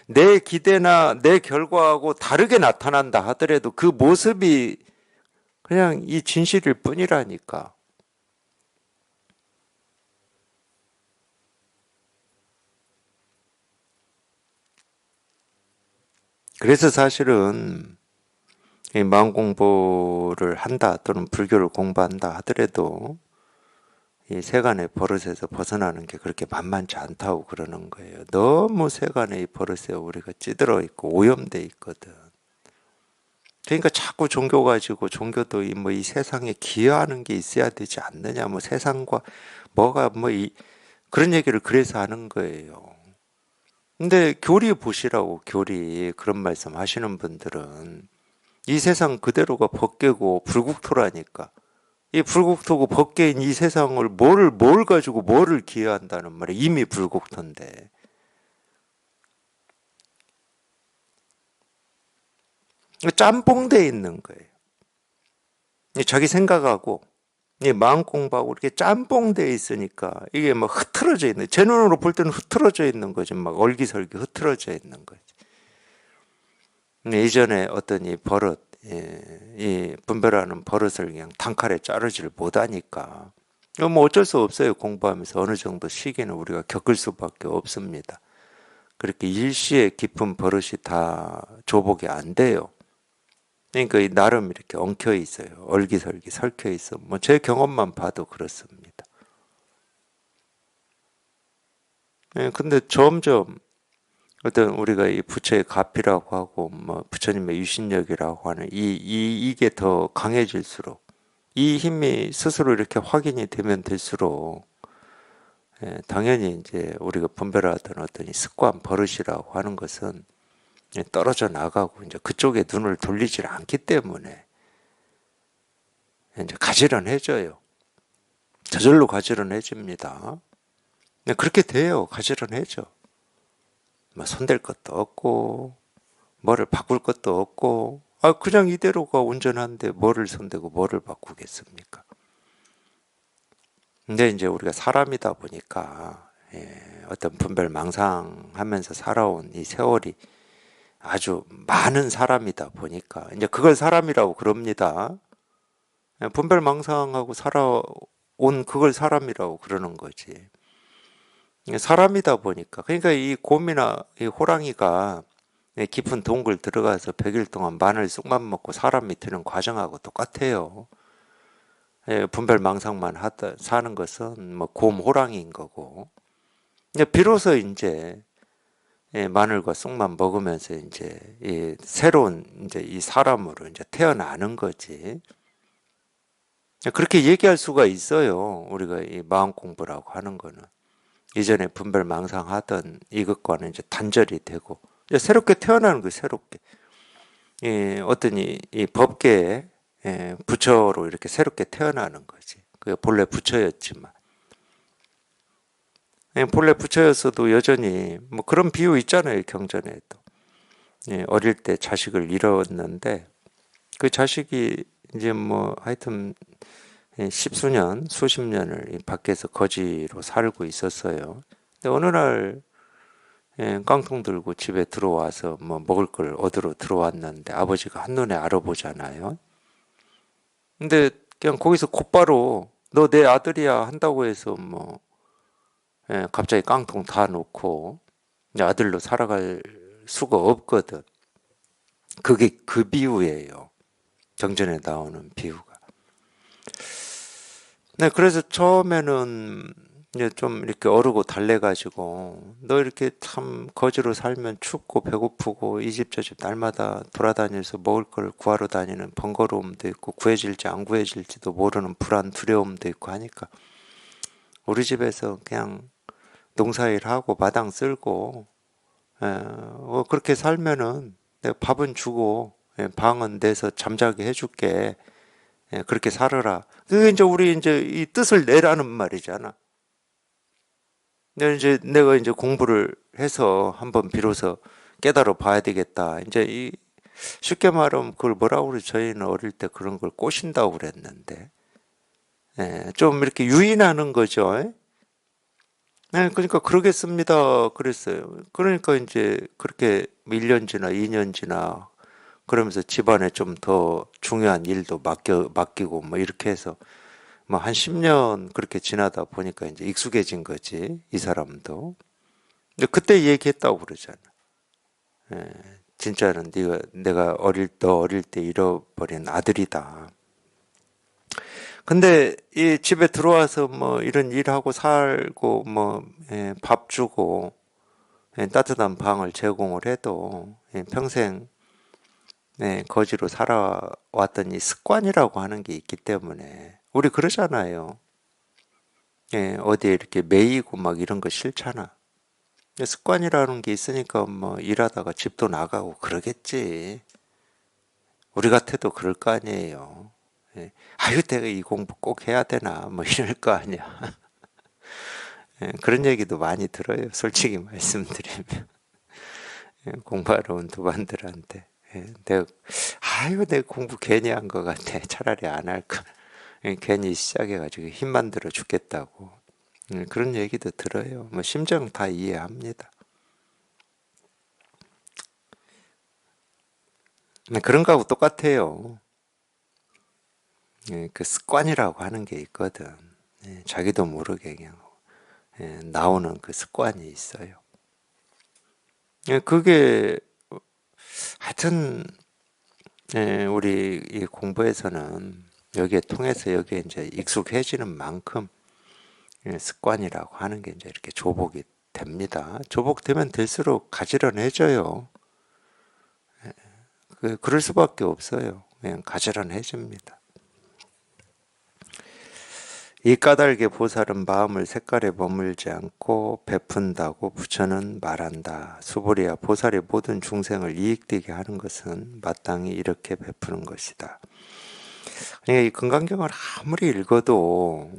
내 기대나 내 결과하고 다르게 나타난다 하더라도 그 모습이 그냥 이 진실일 뿐이라니까. 그래서 사실은 이 마음 공부를 한다 또는 불교를 공부한다 하더라도 이 세간의 버릇에서 벗어나는 게 그렇게 만만치 않다고 그러는 거예요. 너무 세간의 이 버릇에 우리가 찌들어 있고 오염돼 있거든. 그러니까 자꾸 종교 가지고 종교도 이 세상에 기여하는 게 있어야 되지 않느냐, 뭐 세상과 뭐가 그런 얘기를 그래서 하는 거예요. 근데 교리 보시라고, 교리. 그런 말씀 하시는 분들은 이 세상 그대로가 법계고 불국토라니까. 이 불국토고 법계인 이 세상을 뭘 가지고 뭐를 기여한다는 말이야. 이미 불국토인데. 짬뽕돼 있는 거예요. 자기 생각하고 이 마음 공부하고 이렇게 짬뽕돼 있으니까 이게 막 흐트러져 있는, 제 눈으로 볼 때는 흐트러져 있는 거지. 막 얼기설기 흐트러져 있는 거지. 이전에 어떤 이 버릇, 이 분별하는 버릇을 그냥 단칼에 자르지를 못하니까 뭐 어쩔 수 없어요. 공부하면서 어느 정도 시기는 우리가 겪을 수밖에 없습니다. 그렇게 일시에 깊은 버릇이 다 조복이 안 돼요. 그러니까 이 나름 이렇게 엉켜 있어요. 얼기설기 설켜 있어. 뭐 제 경험만 봐도 그렇습니다. 근데 점점 어떤 우리가 이 부처의 가피라고 하고 뭐 부처님의 유신력이라고 하는 이게 더 강해질수록 이 힘이 스스로 이렇게 확인이 되면 될수록 당연히 이제 우리가 분별하던 어떤 이 습관 버릇이라고 하는 것은 떨어져 나가고 이제 그쪽에 눈을 돌리질 않기 때문에 이제 가지런해져요. 저절로 가지런해집니다. 그렇게 돼요. 가지런해져. 뭐 손댈 것도 없고 뭐를 바꿀 것도 없고 그냥 이대로가 온전한데 뭐를 손대고 뭐를 바꾸겠습니까? 근데 이제 우리가 사람이다 보니까 어떤 분별망상하면서 살아온 이 세월이 아주 많은 사람이다 보니까 이제 그걸 사람이라고 그럽니다. 분별망상하고 살아온 그걸 사람이라고 그러는 거지. 사람이다 보니까 그러니까 이 곰이나 이 호랑이가 깊은 동굴 들어가서 100일 동안 마늘 쑥만 먹고 사람이 되는 과정하고 똑같아요. 분별망상만 하다 사는 것은 뭐 곰, 호랑이인 거고. 이제 비로소 이제 마늘과 쑥만 먹으면서 이제 이 새로운 이제 이 사람으로 이제 태어나는 거지. 그렇게 얘기할 수가 있어요. 우리가 이 마음 공부라고 하는 거는 이전에 분별망상하던 이것과는 이제 단절이 되고 이제 새롭게 태어나는 거예요. 새롭게 어떤 이 법계의 부처로 이렇게 새롭게 태어나는 거지. 그 본래 부처였지만 본래 부처였어도 여전히 뭐 그런 비유 있잖아요. 경전에도 어릴 때 자식을 잃었는데 그 자식이 이제 뭐 하여튼 십수년, 수십 년을 이 밖에서 거지로 살고 있었어요. 근데 어느 날 깡통 들고 집에 들어와서 뭐 먹을 걸 얻으러 들어왔는데 아버지가 한눈에 알아보잖아요. 근데 그냥 거기서 곧바로 너 내 아들이야 한다고 해서 뭐 갑자기 깡통 다 놓고 이제 아들로 살아갈 수가 없거든. 그게 그 비유예요. 경전에 나오는 비유가. 네, 그래서 처음에는 이제 좀 이렇게 어르고 달래가지고 너 이렇게 참 거지로 살면 춥고 배고프고 이 집 저 집 날마다 돌아다니면서 먹을 걸 구하러 다니는 번거로움도 있고 구해질지 안 구해질지도 모르는 불안 두려움도 있고 하니까 우리 집에서 그냥 농사일하고 마당 쓸고 그렇게 살면은 내가 밥은 주고 방은 내서 잠자게 해줄게. 그렇게 살아라. 그게 이제 우리 이제 이 뜻을 내라는 말이잖아. 내가 이제 공부를 해서 한번 비로소 깨달아 봐야 되겠다. 이제 이 쉽게 말하면 그걸 뭐라고 그래 저희는 어릴 때 그런 걸 꼬신다고 그랬는데 좀 이렇게 유인하는 거죠. 그러니까 그러겠습니다. 그랬어요. 그러니까 이제 그렇게 1년 지나 2년 지나 그러면서 집안에 좀 더 중요한 일도 맡기고 뭐 이렇게 해서 뭐 한 10년 그렇게 지나다 보니까 이제 익숙해진 거지, 이 사람도. 근데 그때 얘기했다고 그러잖아. 예, 진짜는 내가 너 어릴 때 잃어버린 아들이다. 근데 이 집에 들어와서 뭐 이런 일하고 살고 뭐 밥 주고 따뜻한 방을 제공을 해도 평생 거지로 살아왔던 이 습관이라고 하는 게 있기 때문에 우리 그러잖아요. 어디에 이렇게 매이고 막 이런 거 싫잖아. 습관이라는 게 있으니까 뭐 일하다가 집도 나가고 그러겠지. 우리 같아도 그럴 거 아니에요. 아유, 내가 이 공부 꼭 해야 되나 뭐 이럴 거 아니야. 그런 얘기도 많이 들어요. 솔직히 말씀드리면 공부하러 온 두반들한테 내가 아유 내 공부 괜히 한 것 같아. 차라리 안 할 걸. 괜히 시작해가지고 힘만 들어 죽겠다고 그런 얘기도 들어요. 뭐 심정 다 이해합니다. 그런 거하고 똑같아요. 그 습관이라고 하는 게 있거든. 자기도 모르게 그냥 나오는 그 습관이 있어요. 그게 하여튼 우리 이 공부에서는 여기에 통해서 여기에 이제 익숙해지는 만큼 습관이라고 하는 게 이제 이렇게 조복이 됩니다. 조복되면 될수록 가지런해져요. 그럴 수밖에 없어요. 그냥 가지런해집니다. 이 까닭에 보살은 마음을 색깔에 머물지 않고 베푼다고 부처는 말한다. 수보리야, 보살이 모든 중생을 이익되게 하는 것은 마땅히 이렇게 베푸는 것이다. 그러니까 이 금강경을 아무리 읽어도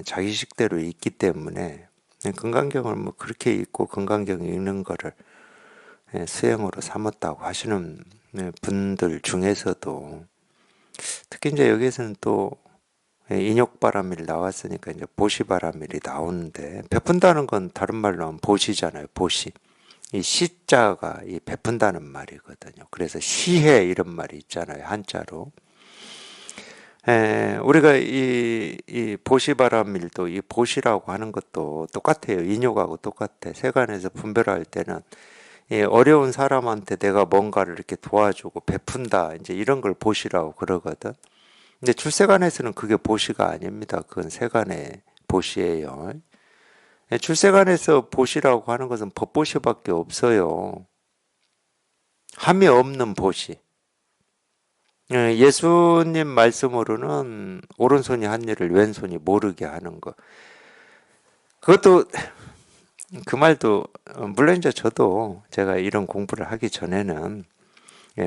자기 식대로 읽기 때문에 금강경을 뭐 그렇게 읽고 금강경 읽는 거를 수행으로 삼았다고 하시는 분들 중에서도 특히 이제 여기에서는 또 인욕바라밀 나왔으니까 이제 보시바라밀이 나오는데 베푼다는 건 다른 말로 하면 보시잖아요. 보시. 이 시자가 이 베푼다는 말이거든요. 그래서 시해 이런 말이 있잖아요. 한자로. 우리가 이 보시바라밀도 이 보시라고 하는 것도 똑같아요. 인욕하고 똑같아. 세간에서 분별할 때는 어려운 사람한테 내가 뭔가를 이렇게 도와주고 베푼다. 이제 이런 걸 보시라고 그러거든. 근데 출세간에서는 그게 보시가 아닙니다. 그건 세간의 보시예요. 출세간에서 보시라고 하는 것은 법보시밖에 없어요. 함이 없는 보시. 예수님 말씀으로는 오른손이 한 일을 왼손이 모르게 하는 것. 그것도 그 말도 물론 이제 저도 제가 이런 공부를 하기 전에는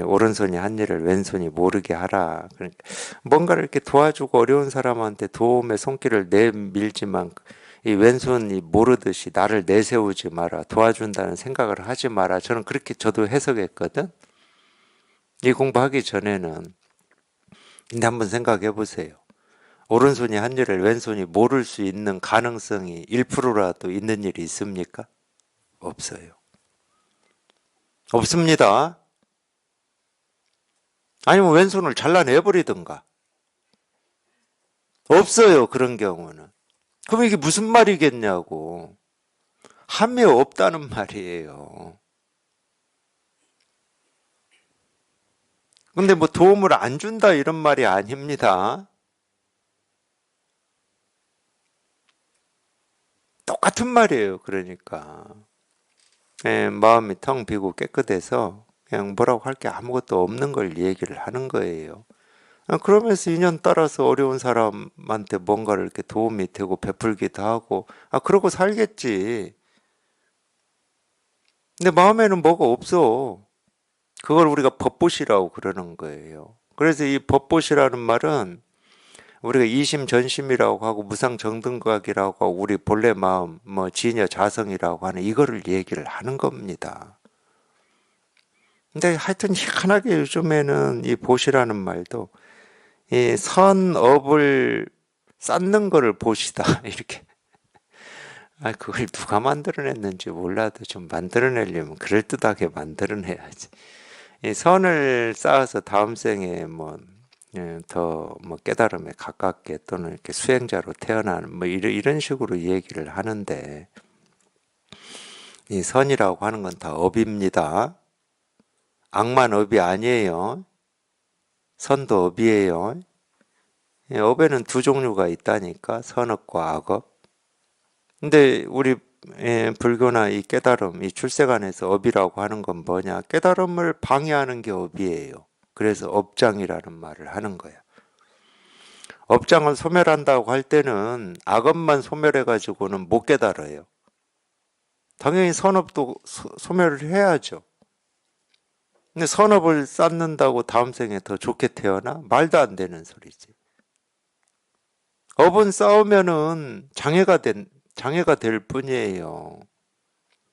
오른손이 한 일을 왼손이 모르게 하라. 그러니까 뭔가를 이렇게 도와주고 어려운 사람한테 도움의 손길을 내밀지만 이 왼손이 모르듯이 나를 내세우지 마라. 도와준다는 생각을 하지 마라. 저는 그렇게 저도 해석했거든. 이 공부하기 전에는. 근데 한번 생각해 보세요. 오른손이 한 일을 왼손이 모를 수 있는 가능성이 1%라도 있는 일이 있습니까? 없어요. 없습니다. 아니면 왼손을 잘라내버리든가. 없어요, 그런 경우는. 그럼 이게 무슨 말이겠냐고. 함이 없다는 말이에요. 근데 뭐 도움을 안 준다 이런 말이 아닙니다. 똑같은 말이에요, 그러니까. 예, 마음이 텅 비고 깨끗해서 그냥 뭐라고 할 게 아무것도 없는 걸 얘기를 하는 거예요. 그러면서 인연 따라서 어려운 사람한테 뭔가를 이렇게 도움이 되고 베풀기도 하고, 그러고 살겠지. 근데 마음에는 뭐가 없어. 그걸 우리가 법보시라고 그러는 거예요. 그래서 이 법보시라는 말은 우리가 이심전심이라고 하고 무상정등각이라고 하고 우리 본래 마음, 뭐 진여 자성이라고 하는 이거를 얘기를 하는 겁니다. 근데 하여튼 희한하게 요즘에는 이 보시라는 말도 이 선업을 쌓는 거를 보시다 이렇게. 그걸 누가 만들어냈는지 몰라도 좀 만들어내려면 그럴듯하게 만들어내야지. 이 선을 쌓아서 다음 생에 뭐 더 뭐 깨달음에 가깝게 또는 이렇게 수행자로 태어나는 뭐 이런 식으로 얘기를 하는데, 이 선이라고 하는 건 다 업입니다. 악만 업이 아니에요. 선도 업이에요. 업에는 두 종류가 있다니까, 선업과 악업. 근데 우리 불교나 이 깨달음, 이 출세관에서 업이라고 하는 건 뭐냐? 깨달음을 방해하는 게 업이에요. 그래서 업장이라는 말을 하는 거야. 업장을 소멸한다고 할 때는 악업만 소멸해가지고는 못 깨달아요. 당연히 선업도 소멸을 해야죠. 근데 선업을 쌓는다고 다음 생에 더 좋게 태어나? 말도 안 되는 소리지. 업은 쌓으면은 장애가 될 뿐이에요.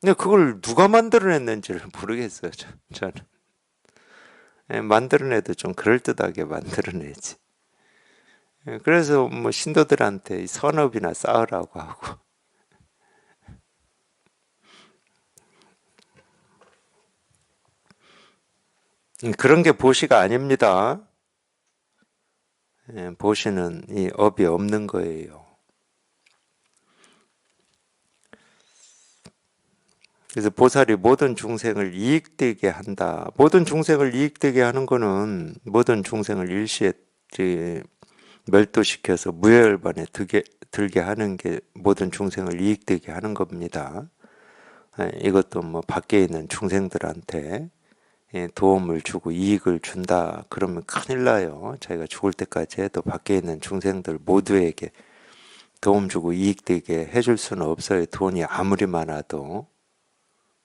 근데 그걸 누가 만들어냈는지를 모르겠어요, 저는. 만들어내도 좀 그럴듯하게 만들어내지. 그래서 뭐 신도들한테 선업이나 쌓으라고 하고. 그런 게 보시가 아닙니다. 보시는 이 업이 없는 거예요. 그래서 보살이 모든 중생을 이익되게 한다. 모든 중생을 이익되게 하는 거는 모든 중생을 일시에 멸도시켜서 무여열반에 들게 하는 게 모든 중생을 이익되게 하는 겁니다. 이것도 뭐 밖에 있는 중생들한테 도움을 주고 이익을 준다 그러면 큰일 나요. 자기가 죽을 때까지 해도 밖에 있는 중생들 모두에게 도움 주고 이익되게 해줄 수는 없어요. 돈이 아무리 많아도.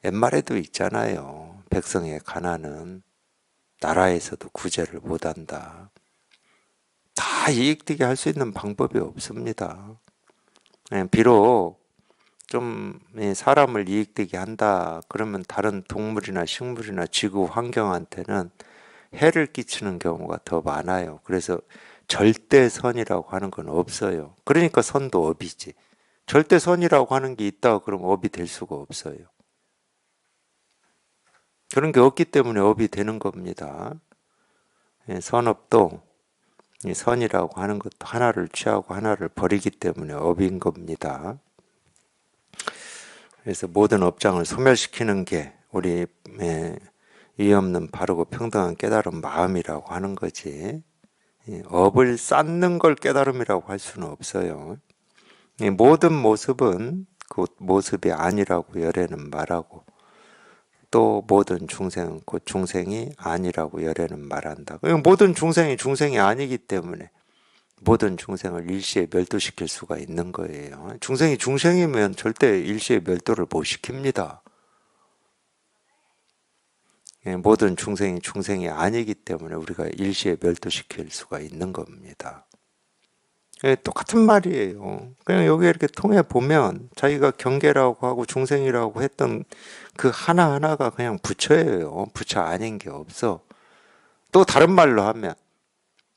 옛말에도 있잖아요. 백성의 가난은 나라에서도 구제를 못한다. 다 이익되게 할 수 있는 방법이 없습니다. 비록 좀 사람을 이익되게 한다 그러면 다른 동물이나 식물이나 지구 환경한테는 해를 끼치는 경우가 더 많아요. 그래서 절대선이라고 하는 건 없어요. 그러니까 선도 업이지. 절대선이라고 하는 게 있다 그러면 업이 될 수가 없어요. 그런 게 없기 때문에 업이 되는 겁니다. 선업도 이 선이라고 하는 것도 하나를 취하고 하나를 버리기 때문에 업인 겁니다. 그래서 모든 업장을 소멸시키는 게 우리 이 없는 바르고 평등한 깨달은 마음이라고 하는 거지. 업을 쌓는 걸 깨달음이라고 할 수는 없어요. 모든 모습은 그 모습이 아니라고 열애는 말하고, 또 모든 중생은 곧 중생이 아니라고 열애는 말한다. 모든 중생이 아니기 때문에 모든 중생을 일시에 멸도시킬 수가 있는 거예요. 중생이 중생이면 절대 일시에 멸도를 못 시킵니다. 모든 중생이 아니기 때문에 우리가 일시에 멸도시킬 수가 있는 겁니다. 똑같은 말이에요. 그냥 여기 이렇게 통해 보면 자기가 경계라고 하고 중생이라고 했던 그 하나하나가 그냥 부처예요. 부처 아닌 게 없어. 또 다른 말로 하면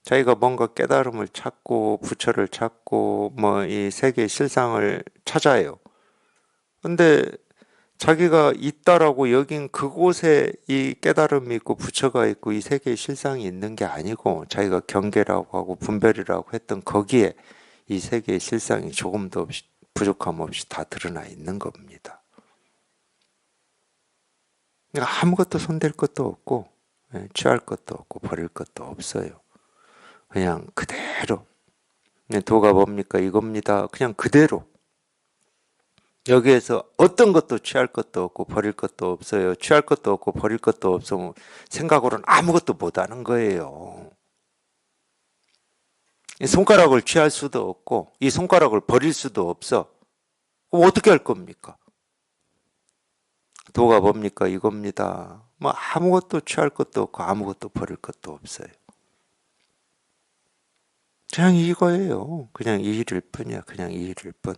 자기가 뭔가 깨달음을 찾고 부처를 찾고 뭐 이 세계의 실상을 찾아요. 근데 자기가 있다라고 여긴 그곳에 이 깨달음이 있고 부처가 있고 이 세계의 실상이 있는 게 아니고 자기가 경계라고 하고 분별이라고 했던 거기에 이 세계의 실상이 조금도 없이 부족함 없이 다 드러나 있는 겁니다. 그러니까 아무것도 손댈 것도 없고 취할 것도 없고 버릴 것도 없어요. 그냥 그대로. 도가 뭡니까? 이겁니다. 그냥 그대로. 여기에서 어떤 것도 취할 것도 없고 버릴 것도 없어요. 취할 것도 없고 버릴 것도 없으면 생각으로는 아무것도 못하는 거예요. 이 손가락을 취할 수도 없고 이 손가락을 버릴 수도 없어. 그럼 어떻게 할 겁니까? 도가 뭡니까? 이겁니다. 뭐 아무것도 취할 것도 없고 아무것도 버릴 것도 없어요. 그냥 이거예요. 그냥 이 일일 뿐이야. 그냥 이 일일 뿐.